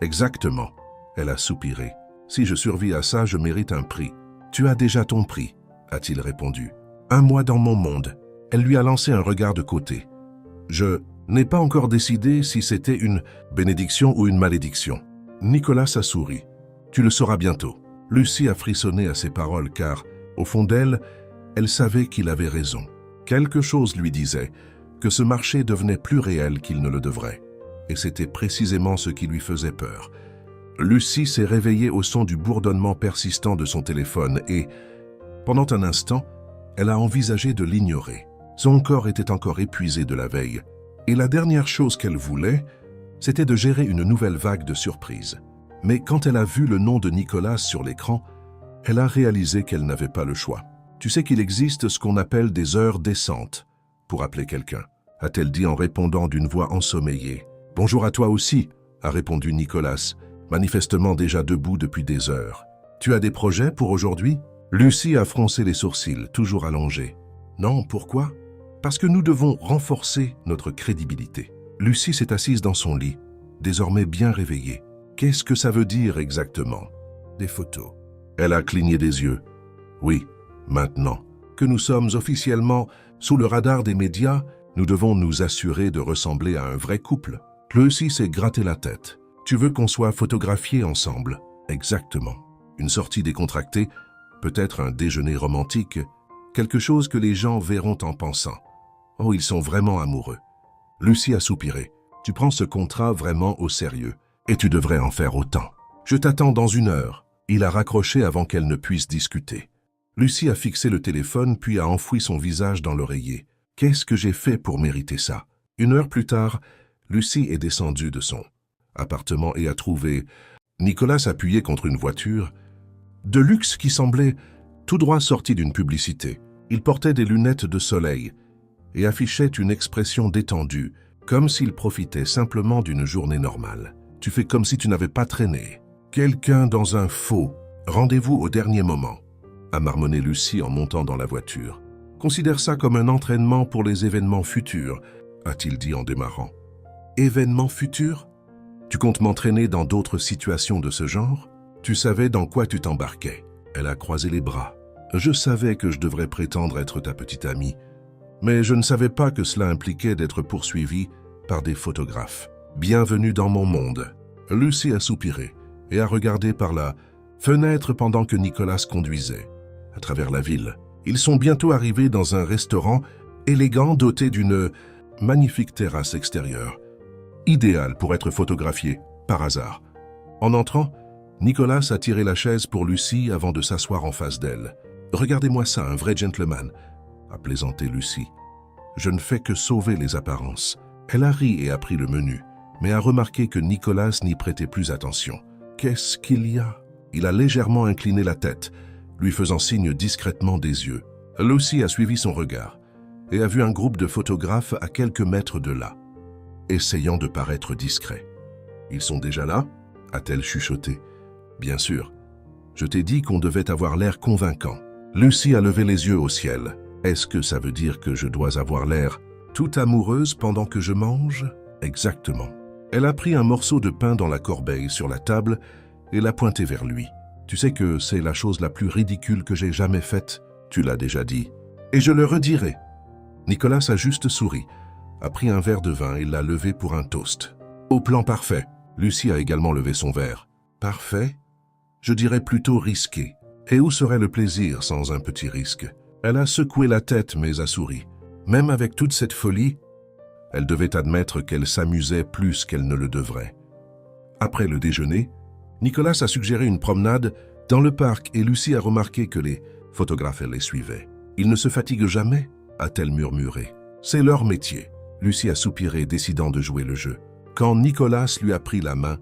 Exactement. » Elle a soupiré. « Si je survis à ça, je mérite un prix. »« Tu as déjà ton prix, » a-t-il répondu. « Un mois dans mon monde. » Elle lui a lancé un regard de côté. « Je n'ai pas encore décidé si c'était une bénédiction ou une malédiction. » Nicolas a souri. « Tu le sauras bientôt. » Lucy a frissonné à ces paroles car, au fond d'elle, elle savait qu'il avait raison. Quelque chose lui disait que ce marché devenait plus réel qu'il ne le devrait. Et c'était précisément ce qui lui faisait peur. Lucy s'est réveillée au son du bourdonnement persistant de son téléphone et, pendant un instant, elle a envisagé de l'ignorer. Son corps était encore épuisé de la veille, et la dernière chose qu'elle voulait, c'était de gérer une nouvelle vague de surprises. Mais quand elle a vu le nom de Nicolas sur l'écran, elle a réalisé qu'elle n'avait pas le choix. « Tu sais qu'il existe ce qu'on appelle des heures décentes pour appeler quelqu'un » a-t-elle dit en répondant d'une voix ensommeillée. « Bonjour à toi aussi » a répondu Nicolas, manifestement déjà debout depuis des heures. « Tu as des projets pour aujourd'hui » Lucy a froncé les sourcils, toujours allongés. « Non, pourquoi ?»« Parce que nous devons renforcer notre crédibilité. » Lucy s'est assise dans son lit, désormais bien réveillée. « Qu'est-ce que ça veut dire exactement ?»« Des photos. » Elle a cligné des yeux. « Oui, maintenant que nous sommes officiellement sous le radar des médias, nous devons nous assurer de ressembler à un vrai couple. » Lucy s'est gratté la tête. « Tu veux qu'on soit photographiés ensemble ?»« Exactement. Une sortie décontractée, peut-être un déjeuner romantique, quelque chose que les gens verront en pensant. Oh, ils sont vraiment amoureux. » Lucy a soupiré. « Tu prends ce contrat vraiment au sérieux, et tu devrais en faire autant. Je t'attends dans 1 heure. » Il a raccroché avant qu'elle ne puisse discuter. Lucy a fixé le téléphone puis a enfoui son visage dans l'oreiller. « Qu'est-ce que j'ai fait pour mériter ça ?» 1 heure plus tard, Lucy est descendue de son appartement et a trouvé Nicolas appuyé contre une voiture de luxe qui semblait tout droit sortie d'une publicité. Il portait des lunettes de soleil et affichait une expression détendue, comme s'il profitait simplement d'une journée normale. « Tu fais comme si tu n'avais pas traîné. Quelqu'un dans un faux rendez-vous au dernier moment, » a marmonné Lucy en montant dans la voiture. « Considère ça comme un entraînement pour les événements futurs, » a-t-il dit en démarrant. « Événements futurs ? Tu comptes m'entraîner dans d'autres situations de ce genre ? Tu savais dans quoi tu t'embarquais. » Elle a croisé les bras. « Je savais que je devrais prétendre être ta petite amie, mais je ne savais pas que cela impliquait d'être poursuivi par des photographes. Bienvenue dans mon monde. » Lucy a soupiré et a regardé par la fenêtre pendant que Nicolas conduisait à travers la ville. Ils sont bientôt arrivés dans un restaurant élégant doté d'une magnifique terrasse extérieure, idéale pour être photographié par hasard. En entrant, Nicolas a tiré la chaise pour Lucy avant de s'asseoir en face d'elle. « Regardez-moi ça, un vrai gentleman », a plaisanté Lucy. « Je ne fais que sauver les apparences. » Elle a ri et a pris le menu, mais a remarqué que Nicolas n'y prêtait plus attention. « Qu'est-ce qu'il y a ?» Il a légèrement incliné la tête, lui faisant signe discrètement des yeux. Lucy a suivi son regard et a vu un groupe de photographes à quelques mètres de là, essayant de paraître discret. « Ils sont déjà là ?» a-t-elle chuchoté. « Bien sûr. Je t'ai dit qu'on devait avoir l'air convaincant. » Lucie a levé les yeux au ciel. « Est-ce que ça veut dire que je dois avoir l'air toute amoureuse pendant que je mange ?» Exactement. Elle a pris un morceau de pain dans la corbeille sur la table et l'a pointé vers lui. « Tu sais que c'est la chose la plus ridicule que j'ai jamais faite, tu l'as déjà dit. Et je le redirai. » Nicolas a juste souri, a pris un verre de vin et l'a levé pour un toast. « Au plan parfait. » Lucie a également levé son verre. « Parfait? Je dirais plutôt risqué. Et où serait le plaisir sans un petit risque ?» Elle a secoué la tête mais a souri. Même avec toute cette folie, elle devait admettre qu'elle s'amusait plus qu'elle ne le devrait. Après le déjeuner, Nicolas a suggéré une promenade dans le parc et Lucie a remarqué que les photographes les suivaient. « Ils ne se fatiguent jamais ?» a-t-elle murmuré. « C'est leur métier. » Lucie a soupiré, décidant de jouer le jeu. Quand Nicolas lui a pris la main,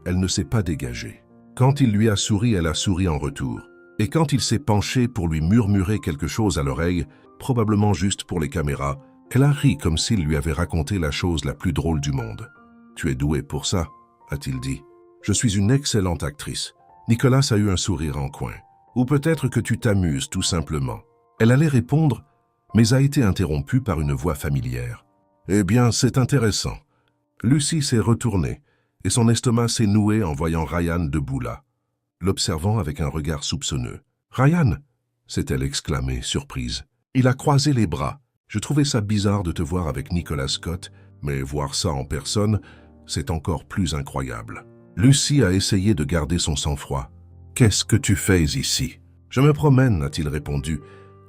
elle ne s'est pas dégagée. Quand il lui a souri, elle a souri en retour. Et quand il s'est penché pour lui murmurer quelque chose à l'oreille, probablement juste pour les caméras, elle a ri comme s'il lui avait raconté la chose la plus drôle du monde. « Tu es douée pour ça ?» a-t-il dit. « Je suis une excellente actrice. » Nicolas a eu un sourire en coin. « Ou peut-être que tu t'amuses tout simplement. » Elle allait répondre, mais a été interrompue par une voix familière. « Eh bien, c'est intéressant. » Lucie s'est retournée et son estomac s'est noué en voyant Ryan debout là, l'observant avec un regard soupçonneux. « Ryan !» s'est-elle exclamée, surprise. Il a croisé les bras. « Je trouvais ça bizarre de te voir avec Nicolas Scott, mais voir ça en personne, c'est encore plus incroyable. » Lucie a essayé de garder son sang-froid. « Qu'est-ce que tu fais ici ?»« Je me promène, » a-t-il répondu,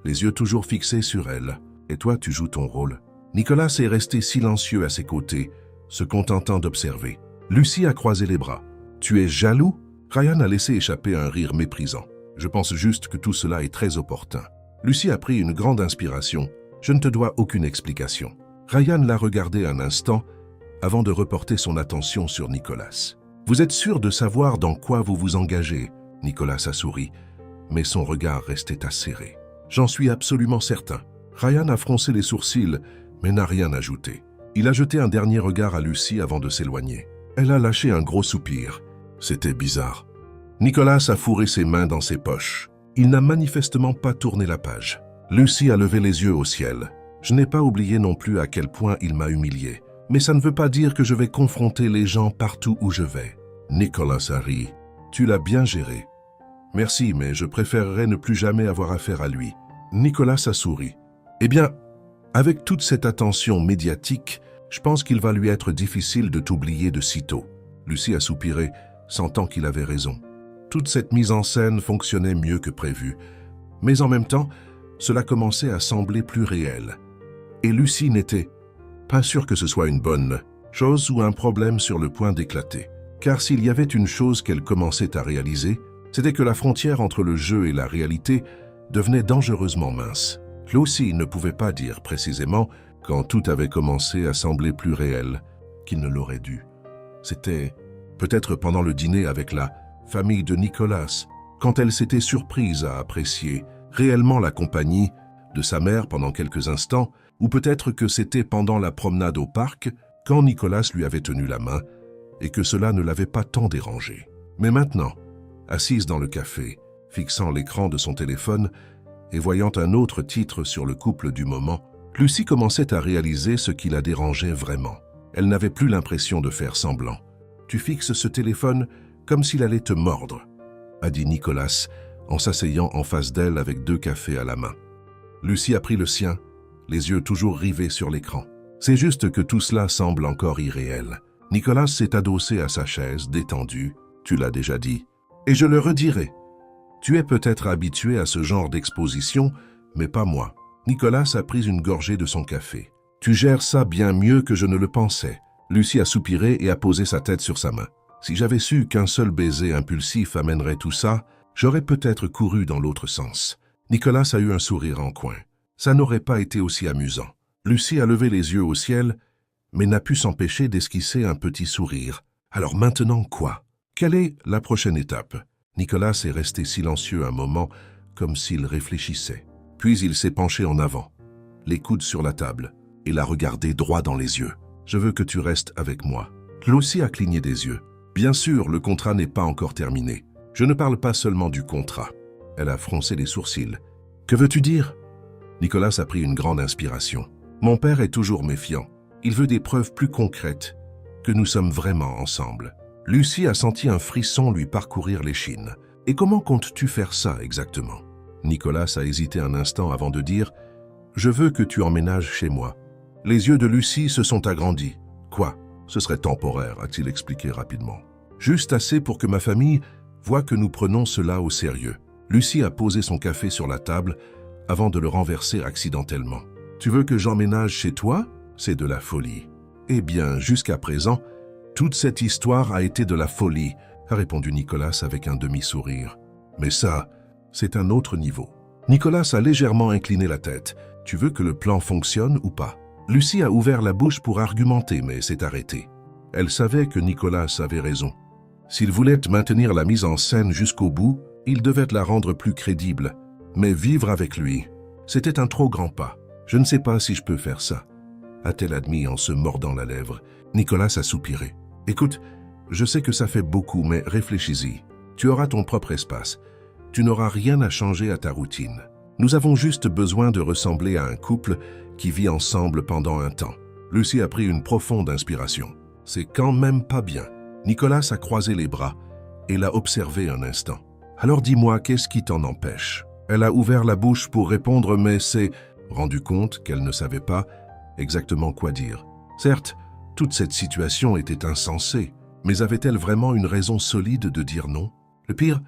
les yeux toujours fixés sur elle. « Et toi, tu joues ton rôle. » Nicolas est resté silencieux à ses côtés, se contentant d'observer. Lucie a croisé les bras. « Tu es jaloux ?» Ryan a laissé échapper un rire méprisant. « Je pense juste que tout cela est très opportun. » Lucie a pris une grande inspiration. « Je ne te dois aucune explication. » Ryan l'a regardé un instant avant de reporter son attention sur Nicolas. « Vous êtes sûr de savoir dans quoi vous vous engagez ?» Nicolas a souri, mais son regard restait acéré. « J'en suis absolument certain. » Ryan a froncé les sourcils, mais n'a rien ajouté. Il a jeté un dernier regard à Lucie avant de s'éloigner. Elle a lâché un gros soupir. C'était bizarre. Nicolas a fourré ses mains dans ses poches. Il n'a manifestement pas tourné la page. Lucie a levé les yeux au ciel. Je n'ai pas oublié non plus à quel point il m'a humilié. Mais ça ne veut pas dire que je vais confronter les gens partout où je vais. Nicolas a ri. Tu l'as bien géré. Merci, mais je préférerais ne plus jamais avoir affaire à lui. Nicolas a souri. Eh bien, avec toute cette attention médiatique, je pense qu'il va lui être difficile de t'oublier de sitôt. Lucie a soupiré, sentant qu'il avait raison. Toute cette mise en scène fonctionnait mieux que prévu. Mais en même temps, cela commençait à sembler plus réel. Et Lucie n'était pas sûre que ce soit une bonne chose ou un problème sur le point d'éclater. Car s'il y avait une chose qu'elle commençait à réaliser, c'était que la frontière entre le jeu et la réalité devenait dangereusement mince. Lucie ne pouvait pas dire précisément, quand tout avait commencé à sembler plus réel, qu'il ne l'aurait dû. C'était peut-être pendant le dîner avec la famille de Nicolas, quand elle s'était surprise à apprécier réellement la compagnie de sa mère pendant quelques instants, ou peut-être que c'était pendant la promenade au parc, quand Nicolas lui avait tenu la main, et que cela ne l'avait pas tant dérangé. Mais maintenant, assise dans le café, fixant l'écran de son téléphone et voyant un autre titre sur le couple du moment, Lucie commençait à réaliser ce qui la dérangeait vraiment. Elle n'avait plus l'impression de faire semblant. « Tu fixes ce téléphone comme s'il allait te mordre », a dit Nicolas en s'asseyant en face d'elle avec 2 cafés à la main. Lucie a pris le sien, les yeux toujours rivés sur l'écran. C'est juste que tout cela semble encore irréel. Nicolas s'est adossé à sa chaise, détendu, tu l'as déjà dit. Et je le redirai. Tu es peut-être habitué à ce genre d'exposition, mais pas moi. Nicolas a pris une gorgée de son café. Tu gères ça bien mieux que je ne le pensais. Lucie a soupiré et a posé sa tête sur sa main. Si j'avais su qu'un seul baiser impulsif amènerait tout ça, j'aurais peut-être couru dans l'autre sens. Nicolas a eu un sourire en coin. Ça n'aurait pas été aussi amusant. Lucie a levé les yeux au ciel, mais n'a pu s'empêcher d'esquisser un petit sourire. Alors maintenant quoi? Quelle est la prochaine étape? Nicolas est resté silencieux un moment, comme s'il réfléchissait. Puis il s'est penché en avant, les coudes sur la table, et l'a regardé droit dans les yeux. « Je veux que tu restes avec moi. » Lucie a cligné des yeux. « Bien sûr, le contrat n'est pas encore terminé. Je ne parle pas seulement du contrat. Elle a froncé les sourcils. Que veux-tu dire? Nicolas a pris une grande inspiration. Mon père est toujours méfiant. Il veut des preuves plus concrètes que nous sommes vraiment ensemble. Lucie a senti un frisson lui parcourir l'échine. Et comment comptes-tu faire ça exactement? Nicolas a hésité un instant avant de dire « Je veux que tu emménages chez moi. » Les yeux de Lucie se sont agrandis. « Quoi? Ce serait temporaire, a-t-il expliqué rapidement. Juste assez pour que ma famille voit que nous prenons cela au sérieux. » Lucie a posé son café sur la table avant de le renverser accidentellement. « Tu veux que j'emménage chez toi? C'est de la folie. » « Eh bien, jusqu'à présent, toute cette histoire a été de la folie, a répondu Nicolas avec un demi-sourire. Mais ça, c'est un autre niveau. Nicolas a légèrement incliné la tête. « Tu veux que le plan fonctionne ou pas ?» Lucie a ouvert la bouche pour argumenter, mais s'est arrêtée. Elle savait que Nicolas avait raison. S'il voulait maintenir la mise en scène jusqu'au bout, il devait la rendre plus crédible. Mais vivre avec lui, c'était un trop grand pas. « Je ne sais pas si je peux faire ça, » a-t-elle admis en se mordant la lèvre. Nicolas a soupiré. « Écoute, je sais que ça fait beaucoup, mais réfléchis-y. Tu auras ton propre espace. Tu n'auras rien à changer à ta routine. Nous avons juste besoin de ressembler à un couple qui vit ensemble pendant un temps. » Lucie a pris une profonde inspiration. « C'est quand même pas bien. » Nicolas a croisé les bras et l'a observé un instant. « Alors dis-moi, qu'est-ce qui t'en empêche ?» Elle a ouvert la bouche pour répondre, mais s'est rendu compte qu'elle ne savait pas exactement quoi dire. Certes, toute cette situation était insensée, mais avait-elle vraiment une raison solide de dire non? Le pire,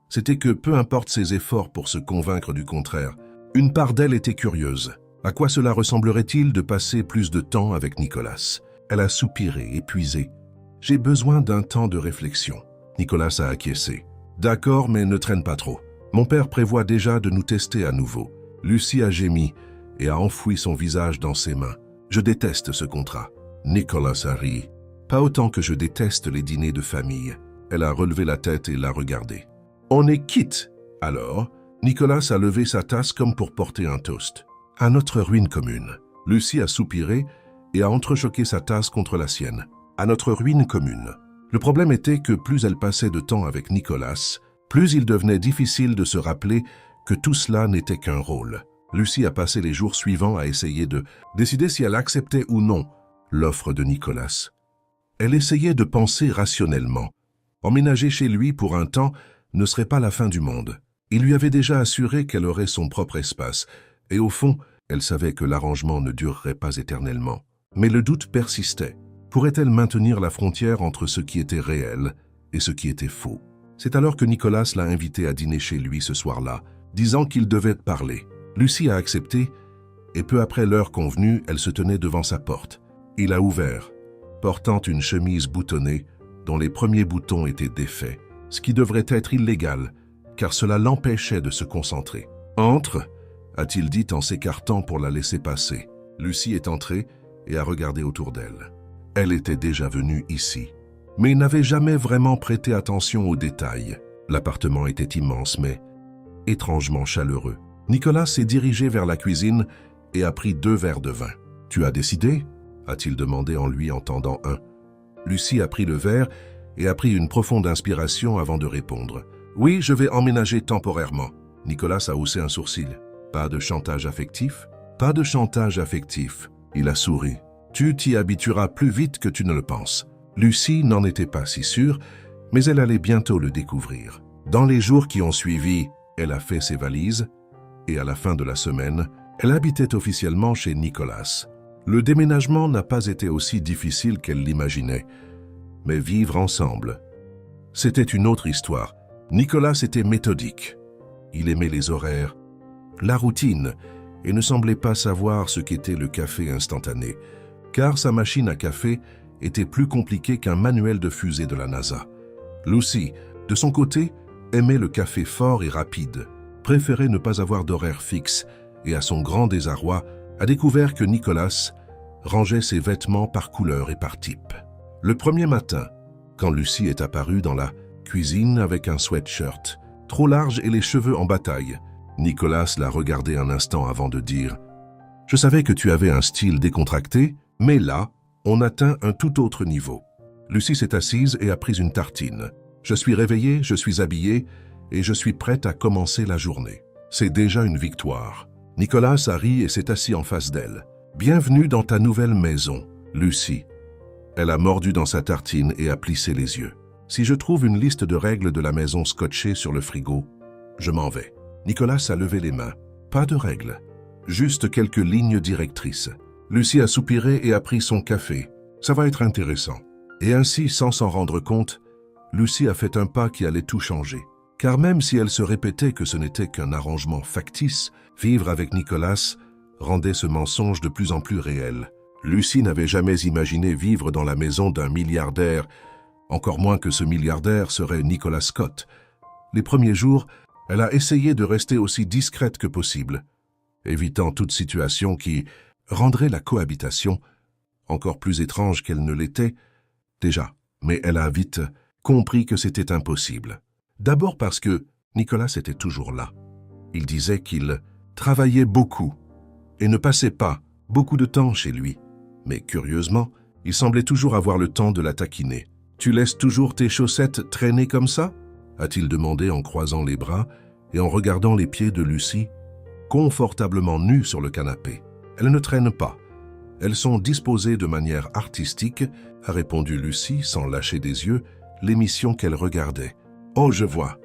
c'était que peu importe ses efforts pour se convaincre du contraire, une part d'elle était curieuse. À quoi cela ressemblerait-il de passer plus de temps avec Nicolas? Elle a soupiré, épuisée. « J'ai besoin d'un temps de réflexion. » Nicolas a acquiescé. « D'accord, mais ne traîne pas trop. Mon père prévoit déjà de nous tester à nouveau. » Lucie a gémi et a enfoui son visage dans ses mains. « Je déteste ce contrat. » Nicolas a ri. « Pas autant que je déteste les dîners de famille. » Elle a relevé la tête et l'a regardé. « On est quitte. » Alors, Nicolas a levé sa tasse comme pour porter un toast. « À notre ruine commune. » Lucie a soupiré et a entrechoqué sa tasse contre la sienne. « À notre ruine commune. » Le problème était que plus elle passait de temps avec Nicolas, plus il devenait difficile de se rappeler que tout cela n'était qu'un rôle. Lucie a passé les jours suivants à essayer de décider si elle acceptait ou non l'offre de Nicolas. Elle essayait de penser rationnellement. Emménager chez lui pour un temps ne serait pas la fin du monde. Il lui avait déjà assuré qu'elle aurait son propre espace, et au fond, elle savait que l'arrangement ne durerait pas éternellement. Mais le doute persistait. Pourrait-elle maintenir la frontière entre ce qui était réel et ce qui était faux? C'est alors que Nicolas l'a invitée à dîner chez lui ce soir-là, disant qu'il devait parler. Lucie a accepté, et peu après l'heure convenue, elle se tenait devant sa porte. Il a ouvert, portant une chemise boutonnée dont les premiers boutons étaient défaits, ce qui devrait être illégal, car cela l'empêchait de se concentrer. « Entre » a-t-il dit en s'écartant pour la laisser passer. Lucie est entrée et a regardé autour d'elle. Elle était déjà venue ici, mais n'avait jamais vraiment prêté attention aux détails. L'appartement était immense, mais étrangement chaleureux. Nicolas s'est dirigé vers la cuisine et a pris 2 verres de vin. « Tu as décidé ?» a-t-il demandé en lui en tendant un. Lucie a pris le verre et a pris une profonde inspiration avant de répondre. « Oui, je vais emménager temporairement. » Nicolas a haussé un sourcil. « Pas de chantage affectif ?»« Pas de chantage affectif. » Il a souri. « Tu t'y habitueras plus vite que tu ne le penses. » Lucie n'en était pas si sûre, mais elle allait bientôt le découvrir. Dans les jours qui ont suivi, elle a fait ses valises et à la fin de la semaine, elle habitait officiellement chez Nicolas. Le déménagement n'a pas été aussi difficile qu'elle l'imaginait, mais vivre ensemble, c'était une autre histoire. Nicolas était méthodique. Il aimait les horaires, la routine, et ne semblait pas savoir ce qu'était le café instantané, car sa machine à café était plus compliquée qu'un manuel de fusée de la NASA. Lucie, de son côté, aimait le café fort et rapide, préférait ne pas avoir d'horaire fixe et, à son grand désarroi, a découvert que Nicolas rangeait ses vêtements par couleur et par type. Le premier matin, quand Lucie est apparue dans la cuisine avec un sweatshirt trop large et les cheveux en bataille, Nicolas l'a regardé un instant avant de dire « Je savais que tu avais un style décontracté, mais là, on atteint un tout autre niveau. » Lucie s'est assise et a pris une tartine. Je suis réveillée, je suis habillée et je suis prête à commencer la journée. C'est déjà une victoire. Nicolas a ri et s'est assis en face d'elle. Bienvenue dans ta nouvelle maison, Lucie. Elle a mordu dans sa tartine et a plissé les yeux. Si je trouve une liste de règles de la maison scotchée sur le frigo, je m'en vais. Nicolas a levé les mains. Pas de règles, juste quelques lignes directrices. Lucie a soupiré et a pris son café. Ça va être intéressant. Et ainsi, sans s'en rendre compte, Lucie a fait un pas qui allait tout changer. Car même si elle se répétait que ce n'était qu'un arrangement factice, vivre avec Nicolas rendait ce mensonge de plus en plus réel. Lucie n'avait jamais imaginé vivre dans la maison d'un milliardaire, encore moins que ce milliardaire serait Nicolas Scott. Les premiers jours, elle a essayé de rester aussi discrète que possible, évitant toute situation qui rendrait la cohabitation encore plus étrange qu'elle ne l'était déjà. Mais elle a vite compris que c'était impossible. D'abord parce que Nicolas était toujours là. Il disait qu'il travaillait beaucoup et ne passait pas beaucoup de temps chez lui. Mais curieusement, il semblait toujours avoir le temps de la taquiner. « Tu laisses toujours tes chaussettes traîner comme ça ?» a-t-il demandé en croisant les bras et en regardant les pieds de Lucie, confortablement nus sur le canapé. « Elles ne traînent pas. Elles sont disposées de manière artistique, » a répondu Lucie sans lâcher des yeux l'émission qu'elle regardait. « Oh, je vois. »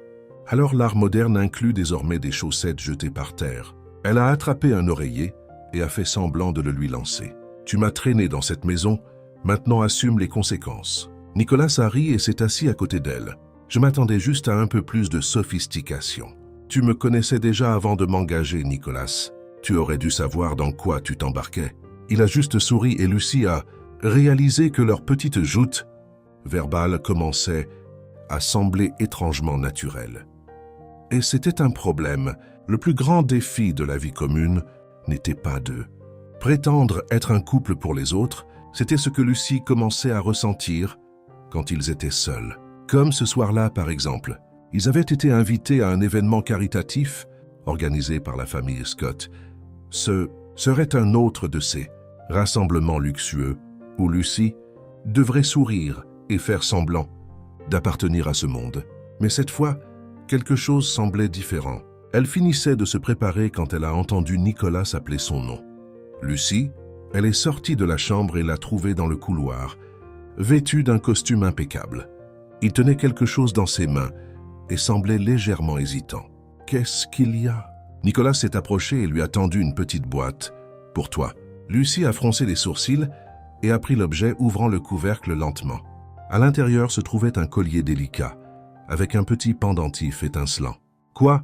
Alors l'art moderne inclut désormais des chaussettes jetées par terre. Elle a attrapé un oreiller et a fait semblant de le lui lancer. « Tu m'as traîné dans cette maison, maintenant assume les conséquences. » Nicolas a ri et s'est assis à côté d'elle. « Je m'attendais juste à un peu plus de sophistication. Tu me connaissais déjà avant de m'engager, Nicolas. Tu aurais dû savoir dans quoi tu t'embarquais. » Il a juste souri et Lucie a réalisé que leur petite joute verbale commençait à sembler étrangement naturelle. Et c'était un problème. Le plus grand défi de la vie commune n'était pas de prétendre être un couple pour les autres, c'était ce que Lucie commençait à ressentir quand ils étaient seuls. Comme ce soir-là, par exemple. Ils avaient été invités à un événement caritatif organisé par la famille Scott. Ce serait un autre de ces rassemblements luxueux où Lucie devrait sourire et faire semblant d'appartenir à ce monde. Mais cette fois, quelque chose semblait différent. Elle finissait de se préparer quand elle a entendu Nicolas appeler son nom. Lucie, elle est sortie de la chambre et l'a trouvé dans le couloir, vêtue d'un costume impeccable. Il tenait quelque chose dans ses mains et semblait légèrement hésitant. « Qu'est-ce qu'il y a ?» Nicolas s'est approché et lui a tendu une petite boîte. « Pour toi. » Lucie a froncé les sourcils et a pris l'objet, ouvrant le couvercle lentement. À l'intérieur se trouvait un collier délicat, avec un petit pendentif étincelant. « Quoi ?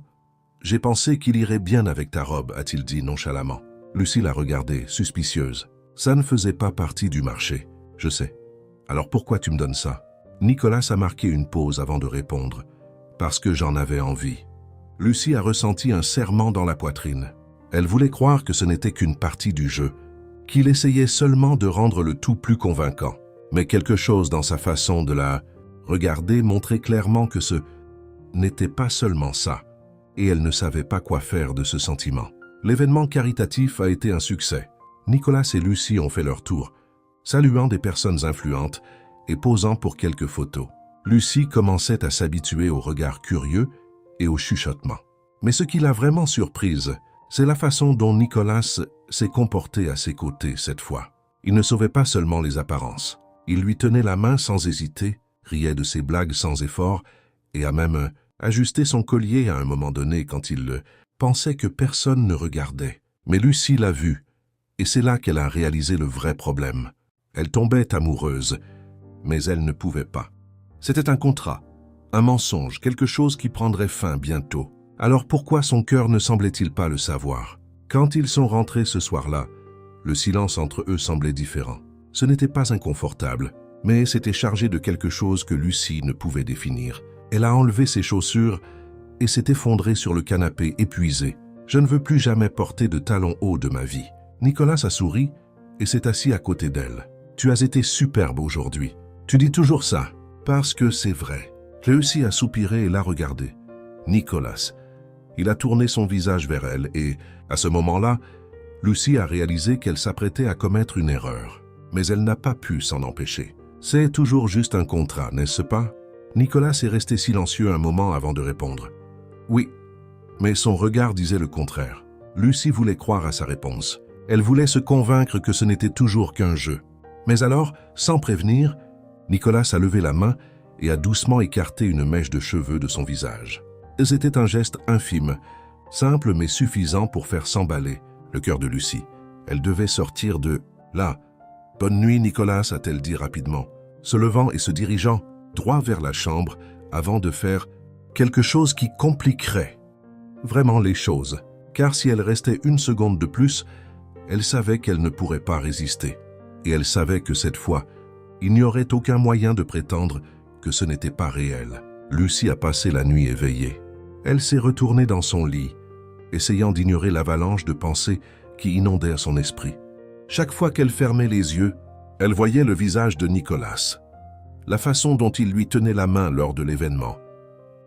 J'ai pensé qu'il irait bien avec ta robe, a-t-il dit nonchalamment. Lucie l'a regardé, suspicieuse. Ça ne faisait pas partie du marché. Je sais. Alors pourquoi tu me donnes ça? Nicolas a marqué une pause avant de répondre. Parce que j'en avais envie. Lucie a ressenti un serrement dans la poitrine. Elle voulait croire que ce n'était qu'une partie du jeu, qu'il essayait seulement de rendre le tout plus convaincant. Mais quelque chose dans sa façon de la regarder montrait clairement que ce n'était pas seulement ça, et elle ne savait pas quoi faire de ce sentiment. L'événement caritatif a été un succès. Nicolas et Lucie ont fait leur tour, saluant des personnes influentes et posant pour quelques photos. Lucie commençait à s'habituer aux regards curieux et aux chuchotements. Mais ce qui l'a vraiment surprise, c'est la façon dont Nicolas s'est comporté à ses côtés cette fois. Il ne sauvait pas seulement les apparences. Il lui tenait la main sans hésiter, riait de ses blagues sans effort et a même ajusté son collier à un moment donné quand il pensait que personne ne regardait. Mais Lucie l'a vu, et c'est là qu'elle a réalisé le vrai problème. Elle tombait amoureuse, mais elle ne pouvait pas. C'était un contrat, un mensonge, quelque chose qui prendrait fin bientôt. Alors pourquoi son cœur ne semblait-il pas le savoir? Quand ils sont rentrés ce soir-là, le silence entre eux semblait différent. Ce n'était pas inconfortable, mais c'était chargé de quelque chose que Lucie ne pouvait définir. Elle a enlevé ses chaussures et s'est effondrée sur le canapé, épuisée. « Je ne veux plus jamais porter de talons hauts de ma vie. » Nicolas a souri et s'est assis à côté d'elle. « Tu as été superbe aujourd'hui. Tu dis toujours ça, parce que c'est vrai. » Lucie a soupiré et l'a regardé. Nicolas. Il a tourné son visage vers elle et, à ce moment-là, Lucie a réalisé qu'elle s'apprêtait à commettre une erreur. Mais elle n'a pas pu s'en empêcher. C'est toujours juste un contrat, n'est-ce pas? Nicolas est resté silencieux un moment avant de répondre. Oui, mais son regard disait le contraire. Lucie voulait croire à sa réponse. Elle voulait se convaincre que ce n'était toujours qu'un jeu. Mais alors, sans prévenir, Nicolas a levé la main et a doucement écarté une mèche de cheveux de son visage. C'était un geste infime, simple mais suffisant pour faire s'emballer le cœur de Lucie. Elle devait sortir de là. « Bonne nuit, Nicolas », a-t-elle dit rapidement, se levant et se dirigeant droit vers la chambre avant de faire quelque chose qui compliquerait vraiment les choses. Car si elle restait une seconde de plus, elle savait qu'elle ne pourrait pas résister. Et elle savait que cette fois, il n'y aurait aucun moyen de prétendre que ce n'était pas réel. Lucie a passé la nuit éveillée. Elle s'est retournée dans son lit, essayant d'ignorer l'avalanche de pensées qui inondait son esprit. Chaque fois qu'elle fermait les yeux, elle voyait le visage de Nicolas. La façon dont il lui tenait la main lors de l'événement.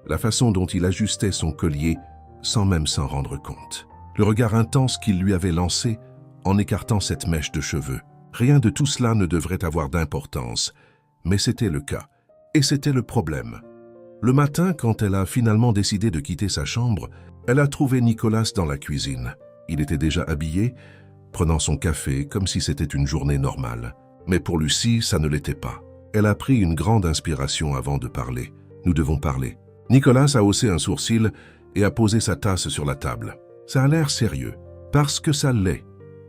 La façon dont il ajustait son collier sans même s'en rendre compte. Le regard intense qu'il lui avait lancé en écartant cette mèche de cheveux. Rien de tout cela ne devrait avoir d'importance, mais c'était le cas. Et c'était le problème. Le matin, quand elle a finalement décidé de quitter sa chambre, elle a trouvé Nicolas dans la cuisine. Il était déjà habillé, prenant son café comme si c'était une journée normale. Mais pour Lucie, ça ne l'était pas. Elle a pris une grande inspiration avant de parler. Nous devons parler. Nicolas a haussé un sourcil et a posé sa tasse sur la table. Ça a l'air sérieux. Parce que ça l'est,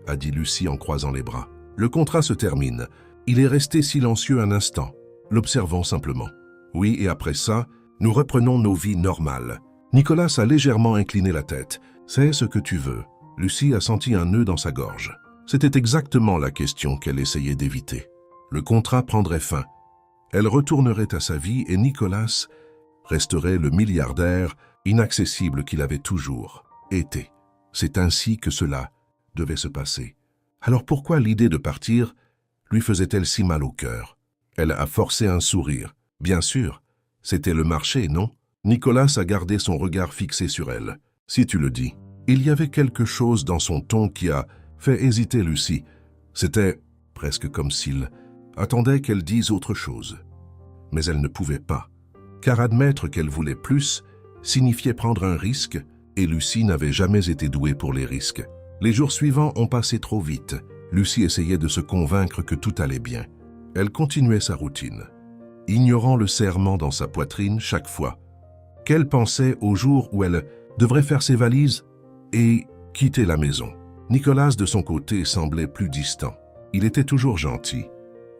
a dit Lucie en croisant les bras. Le contrat se termine. Il est resté silencieux un instant, l'observant simplement. Oui, et après ça, nous reprenons nos vies normales. Nicolas a légèrement incliné la tête. C'est ce que tu veux. Lucie a senti un nœud dans sa gorge. C'était exactement la question qu'elle essayait d'éviter. Le contrat prendrait fin. Elle retournerait à sa vie et Nicolas resterait le milliardaire inaccessible qu'il avait toujours été. C'est ainsi que cela devait se passer. Alors pourquoi l'idée de partir lui faisait-elle si mal au cœur? Elle a forcé un sourire. Bien sûr, c'était le marché, non? Nicolas a gardé son regard fixé sur elle. Si tu le dis. Il y avait quelque chose dans son ton qui a fait hésiter Lucie. C'était presque comme s'il attendait qu'elle dise autre chose. Mais elle ne pouvait pas, car admettre qu'elle voulait plus signifiait prendre un risque, et Lucie n'avait jamais été douée pour les risques. Les jours suivants ont passé trop vite. Lucie essayait de se convaincre que tout allait bien. Elle continuait sa routine, ignorant le serrement dans sa poitrine chaque fois qu'elle pensait au jour où elle devrait faire ses valises et quitter la maison. Nicolas, de son côté, semblait plus distant. Il était toujours gentil,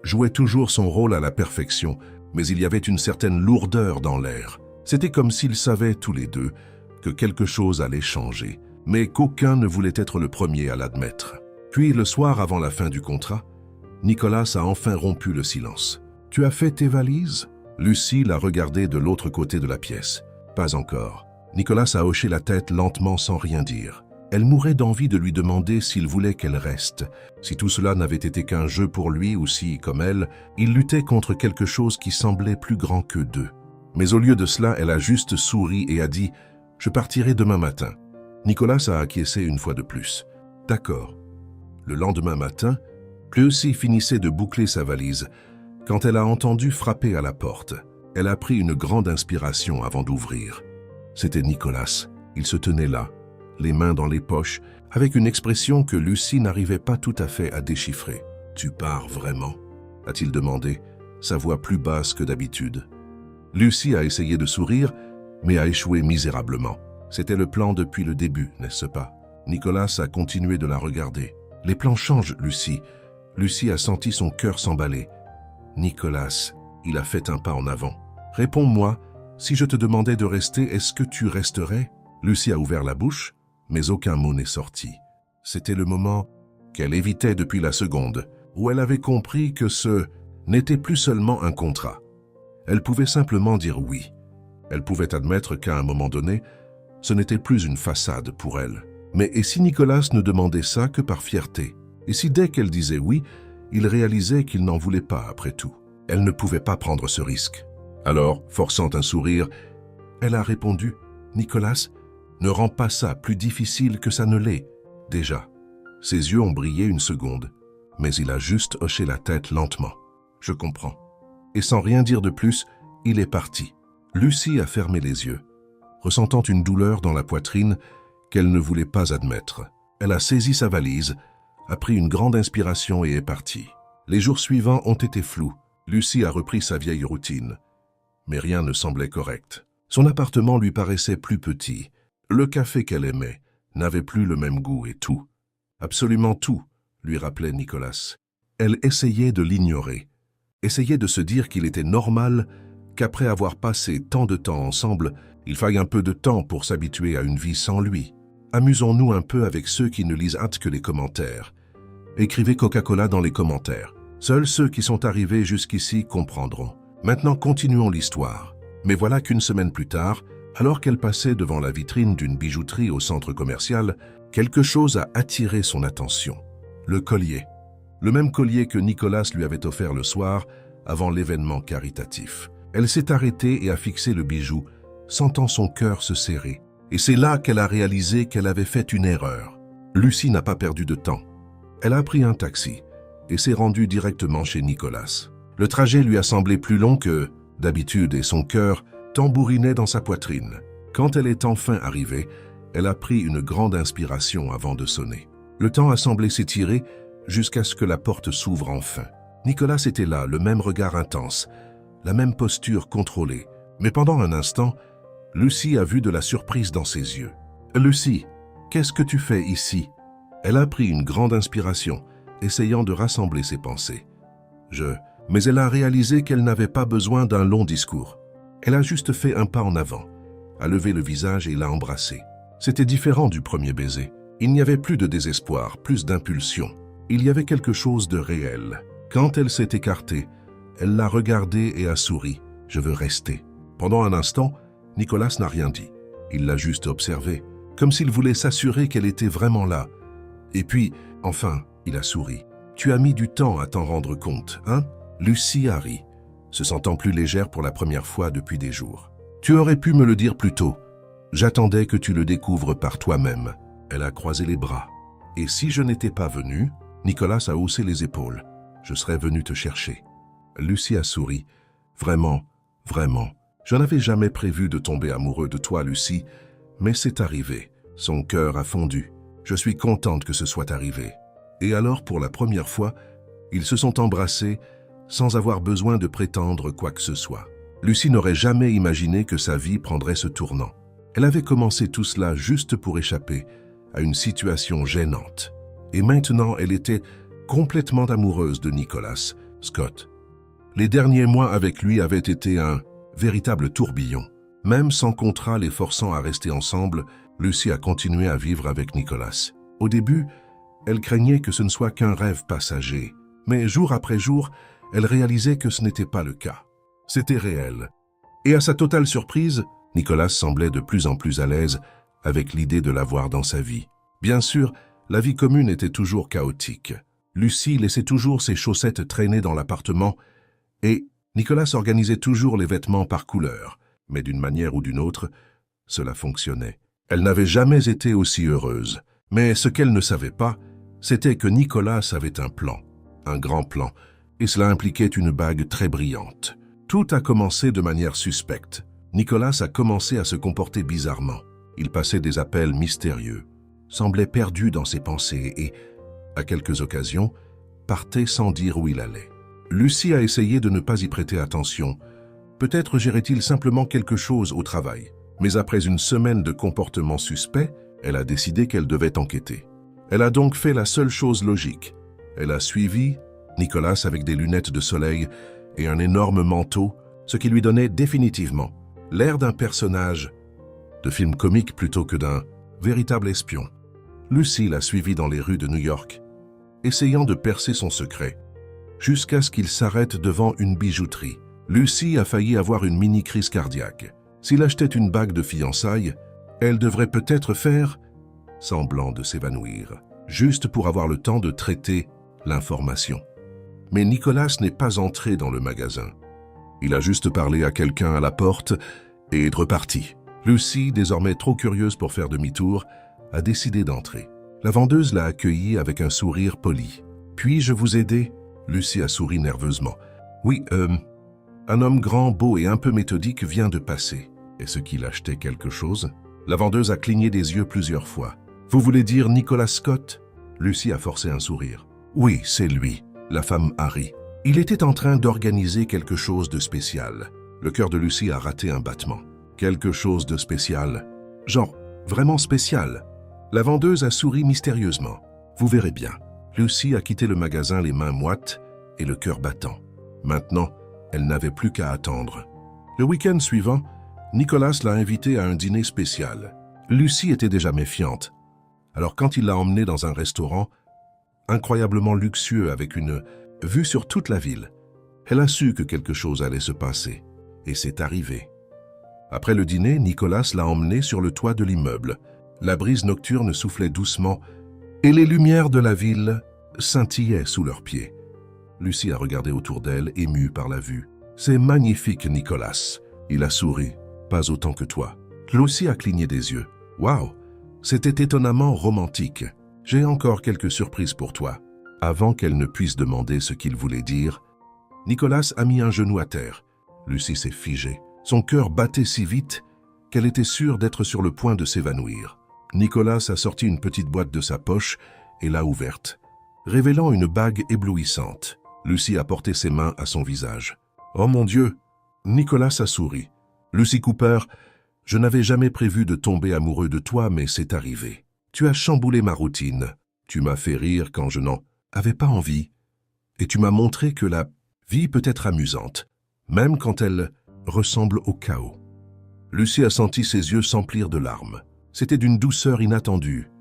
jouait toujours son rôle à la perfection, mais il y avait une certaine lourdeur dans l'air. C'était comme s'ils savaient tous les deux que quelque chose allait changer, mais qu'aucun ne voulait être le premier à l'admettre. Puis, le soir avant la fin du contrat, Nicolas a enfin rompu le silence. « Tu as fait tes valises ?» Lucie l'a regardé de l'autre côté de la pièce. « Pas encore. » Nicolas a hoché la tête lentement sans rien dire. Elle mourait d'envie de lui demander s'il voulait qu'elle reste, si tout cela n'avait été qu'un jeu pour lui ou si, comme elle, il luttait contre quelque chose qui semblait plus grand que d'eux. Mais au lieu de cela, elle a juste souri et a dit « Je partirai demain matin ». Nicolas a acquiescé une fois de plus. « D'accord. » Le lendemain matin, Lucie finissait de boucler sa valise quand elle a entendu frapper à la porte. Elle a pris une grande inspiration avant d'ouvrir. C'était Nicolas. Il se tenait là, les mains dans les poches, avec une expression que Lucie n'arrivait pas tout à fait à déchiffrer. « Tu pars vraiment ?» a-t-il demandé, sa voix plus basse que d'habitude. Lucie a essayé de sourire, mais a échoué misérablement. C'était le plan depuis le début, n'est-ce pas? Nicolas a continué de la regarder. « Les plans changent, Lucie. » Lucie a senti son cœur s'emballer. « Nicolas, il a fait un pas en avant. Réponds-moi, si je te demandais de rester, est-ce que tu resterais ?» Lucie a ouvert la bouche, mais aucun mot n'est sorti. C'était le moment qu'elle évitait depuis la seconde, où elle avait compris que ce n'était plus seulement un contrat. Elle pouvait simplement dire oui. Elle pouvait admettre qu'à un moment donné, ce n'était plus une façade pour elle. Mais et si Nicolas ne demandait ça que par fierté? Et si dès qu'elle disait oui, il réalisait qu'il n'en voulait pas après tout? Elle ne pouvait pas prendre ce risque. Alors, forçant un sourire, elle a répondu « Nicolas, ne rends pas ça plus difficile que ça ne l'est, déjà. » Ses yeux ont brillé une seconde, mais il a juste hoché la tête lentement. « Je comprends. » Et sans rien dire de plus, il est parti. Lucie a fermé les yeux, ressentant une douleur dans la poitrine qu'elle ne voulait pas admettre. Elle a saisi sa valise, a pris une grande inspiration et est partie. Les jours suivants ont été flous. Lucie a repris sa vieille routine. Mais rien ne semblait correct. Son appartement lui paraissait plus petit. Le café qu'elle aimait n'avait plus le même goût et tout. Absolument tout, lui rappelait Nicolas. Elle essayait de l'ignorer. Essayait de se dire qu'il était normal qu'après avoir passé tant de temps ensemble, il faille un peu de temps pour s'habituer à une vie sans lui. Amusons-nous un peu avec ceux qui ne lisent hâte que les commentaires. Écrivez Coca-Cola dans les commentaires. Seuls ceux qui sont arrivés jusqu'ici comprendront. Maintenant, continuons l'histoire. Mais voilà qu'une semaine plus tard, alors qu'elle passait devant la vitrine d'une bijouterie au centre commercial, quelque chose a attiré son attention. Le collier. Le même collier que Nicolas lui avait offert le soir avant l'événement caritatif. Elle s'est arrêtée et a fixé le bijou, sentant son cœur se serrer. Et c'est là qu'elle a réalisé qu'elle avait fait une erreur. Lucie n'a pas perdu de temps. Elle a pris un taxi et s'est rendue directement chez Nicolas. Le trajet lui a semblé plus long que d'habitude et son cœur tambourinait dans sa poitrine. Quand elle est enfin arrivée, elle a pris une grande inspiration avant de sonner. Le temps a semblé s'étirer jusqu'à ce que la porte s'ouvre enfin. Nicolas était là, le même regard intense, la même posture contrôlée. Mais pendant un instant, Lucie a vu de la surprise dans ses yeux. « Lucie, qu'est-ce que tu fais ici ?» Elle a pris une grande inspiration, essayant de rassembler ses pensées. Mais elle a réalisé qu'elle n'avait pas besoin d'un long discours. Elle a juste fait un pas en avant, a levé le visage et l'a embrassé. C'était différent du premier baiser. Il n'y avait plus de désespoir, plus d'impulsion. Il y avait quelque chose de réel. Quand elle s'est écartée, elle l'a regardé et a souri. « Je veux rester. » Pendant un instant, Nicolas n'a rien dit. Il l'a juste observée, comme s'il voulait s'assurer qu'elle était vraiment là. Et puis, enfin, il a souri. « Tu as mis du temps à t'en rendre compte, hein ?» Lucie a ri, se sentant plus légère pour la première fois depuis des jours. « Tu aurais pu me le dire plus tôt. J'attendais que tu le découvres par toi-même. » Elle a croisé les bras. « Et si je n'étais pas venu ?» Nicolas a haussé les épaules. « Je serais venu te chercher. » Lucie a souri. « Vraiment, vraiment. Je n'avais jamais prévu de tomber amoureux de toi, Lucie, mais c'est arrivé. » Son cœur a fondu. « Je suis contente que ce soit arrivé. » Et alors, pour la première fois, ils se sont embrassés sans avoir besoin de prétendre quoi que ce soit. Lucie n'aurait jamais imaginé que sa vie prendrait ce tournant. Elle avait commencé tout cela juste pour échapper à une situation gênante. Et maintenant, elle était complètement amoureuse de Nicolas, Scott. Les derniers mois avec lui avaient été un véritable tourbillon. Même sans contrat les forçant à rester ensemble, Lucie a continué à vivre avec Nicolas. Au début, elle craignait que ce ne soit qu'un rêve passager. Mais jour après jour, elle réalisait que ce n'était pas le cas. C'était réel. Et à sa totale surprise, Nicolas semblait de plus en plus à l'aise avec l'idée de l'avoir dans sa vie. Bien sûr, la vie commune était toujours chaotique. Lucie laissait toujours ses chaussettes traîner dans l'appartement et Nicolas organisait toujours les vêtements par couleur. Mais d'une manière ou d'une autre, cela fonctionnait. Elle n'avait jamais été aussi heureuse. Mais ce qu'elle ne savait pas, c'était que Nicolas avait un plan, un grand plan, et cela impliquait une bague très brillante. Tout a commencé de manière suspecte. Nicolas a commencé à se comporter bizarrement. Il passait des appels mystérieux, semblait perdu dans ses pensées et, à quelques occasions, partait sans dire où il allait. Lucie a essayé de ne pas y prêter attention. Peut-être gérait-il simplement quelque chose au travail. Mais après une semaine de comportement suspect, elle a décidé qu'elle devait enquêter. Elle a donc fait la seule chose logique. Elle a suivi Nicolas avec des lunettes de soleil et un énorme manteau, ce qui lui donnait définitivement l'air d'un personnage de film comique plutôt que d'un véritable espion. Lucie l'a suivi dans les rues de New York, essayant de percer son secret, jusqu'à ce qu'il s'arrête devant une bijouterie. Lucie a failli avoir une mini-crise cardiaque. S'il achetait une bague de fiançailles, elle devrait peut-être faire semblant de s'évanouir, juste pour avoir le temps de traiter l'information. Mais Nicolas n'est pas entré dans le magasin. Il a juste parlé à quelqu'un à la porte et est reparti. Lucie, désormais trop curieuse pour faire demi-tour, a décidé d'entrer. La vendeuse l'a accueillie avec un sourire poli. « Puis-je vous aider ?» Lucie a souri nerveusement. « Oui, Un homme grand, beau et un peu méthodique vient de passer. Est-ce qu'il achetait quelque chose? La vendeuse a cligné des yeux plusieurs fois. Vous voulez dire Nicholas Scott? Lucy a forcé un sourire. Oui, c'est lui, la femme Harry. Il était en train d'organiser quelque chose de spécial. Le cœur de Lucy a raté un battement. Quelque chose de spécial. Genre, vraiment spécial. La vendeuse a souri mystérieusement. Vous verrez bien. Lucy a quitté le magasin les mains moites et le cœur battant. Maintenant, elle n'avait plus qu'à attendre. Le week-end suivant, Nicholas l'a invitée à un dîner spécial. Lucy était déjà méfiante. Alors quand il l'a emmenée dans un restaurant, incroyablement luxueux avec une vue sur toute la ville, elle a su que quelque chose allait se passer. Et c'est arrivé. Après le dîner, Nicholas l'a emmenée sur le toit de l'immeuble. La brise nocturne soufflait doucement et les lumières de la ville scintillaient sous leurs pieds. Lucy a regardé autour d'elle, émue par la vue. « C'est magnifique, Nicholas. » Il a souri. « Pas autant que toi. » Lucy a cligné des yeux. « Waouh, c'était étonnamment romantique. J'ai encore quelques surprises pour toi. » Avant qu'elle ne puisse demander ce qu'il voulait dire, Nicholas a mis un genou à terre. Lucy s'est figée. Son cœur battait si vite qu'elle était sûre d'être sur le point de s'évanouir. Nicholas a sorti une petite boîte de sa poche et l'a ouverte, révélant une bague éblouissante. Lucy a porté ses mains à son visage. « Oh mon Dieu !» Nicholas a souri. « Lucy Cooper, je n'avais jamais prévu de tomber amoureux de toi, mais c'est arrivé. Tu as chamboulé ma routine. Tu m'as fait rire quand je n'en avais pas envie. Et tu m'as montré que la vie peut être amusante, même quand elle ressemble au chaos. » Lucy a senti ses yeux s'emplir de larmes. C'était d'une douceur inattendue.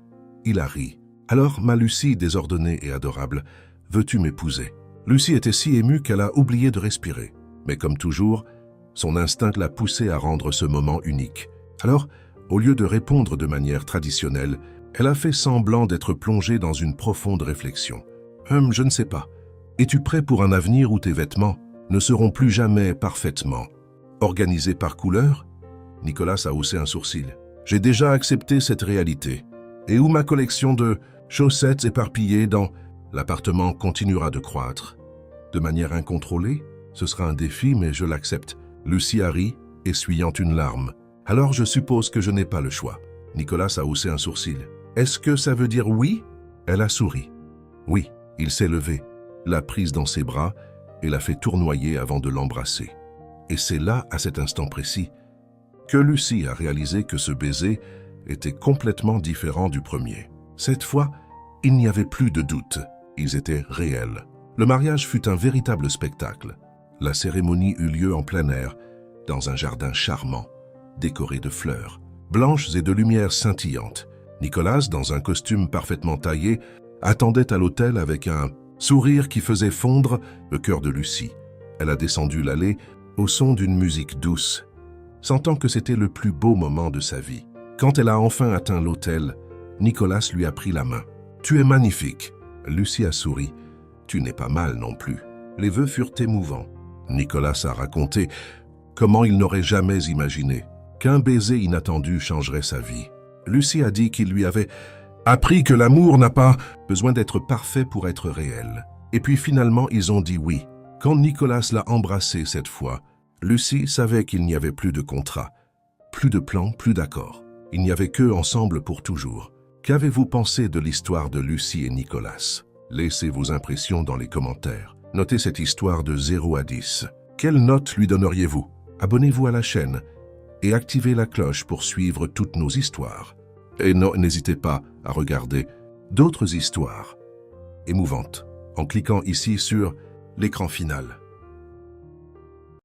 Il a ri. « Alors, ma Lucy désordonnée et adorable, veux-tu m'épouser ?» Lucy était si émue qu'elle a oublié de respirer. Mais comme toujours, son instinct l'a poussée à rendre ce moment unique. Alors, au lieu de répondre de manière traditionnelle, elle a fait semblant d'être plongée dans une profonde réflexion. « Je ne sais pas. Es-tu prêt pour un avenir où tes vêtements ne seront plus jamais parfaitement organisés par couleur ?» Nicholas a haussé un sourcil. « J'ai déjà accepté cette réalité. Et où ma collection de chaussettes éparpillées dans l'appartement continuera de croître. De manière incontrôlée, ce sera un défi, mais je l'accepte. » Lucy a ri, essuyant une larme. « Alors je suppose que je n'ai pas le choix. » Nicholas a haussé un sourcil. « Est-ce que ça veut dire oui ?» Elle a souri. « Oui. » Il s'est levé, l'a prise dans ses bras et l'a fait tournoyer avant de l'embrasser. Et c'est là, à cet instant précis, que Lucy a réalisé que ce baiser était complètement différent du premier. Cette fois, il n'y avait plus de doute. Ils étaient réels. Le mariage fut un véritable spectacle. La cérémonie eut lieu en plein air, dans un jardin charmant, décoré de fleurs, blanches et de lumières scintillantes. Nicholas, dans un costume parfaitement taillé, attendait à l'hôtel avec un sourire qui faisait fondre le cœur de Lucy. Elle a descendu l'allée au son d'une musique douce, sentant que c'était le plus beau moment de sa vie. Quand elle a enfin atteint l'hôtel, Nicholas lui a pris la main. « Tu es magnifique !» Lucy a souri. « Tu n'es pas mal non plus. » Les vœux furent émouvants. Nicholas a raconté comment il n'aurait jamais imaginé qu'un baiser inattendu changerait sa vie. Lucy a dit qu'il lui avait appris que l'amour n'a pas besoin d'être parfait pour être réel. Et puis finalement, ils ont dit oui. Quand Nicholas l'a embrassée cette fois, Lucy savait qu'il n'y avait plus de contrat, plus de plan, plus d'accord. Il n'y avait qu'eux ensemble pour toujours. Qu'avez-vous pensé de l'histoire de Lucy et Nicholas? Laissez vos impressions dans les commentaires. Notez cette histoire de 0 à 10. Quelle note lui donneriez-vous? Abonnez-vous à la chaîne et activez la cloche pour suivre toutes nos histoires. Et n'hésitez pas à regarder d'autres histoires émouvantes en cliquant ici sur l'écran final.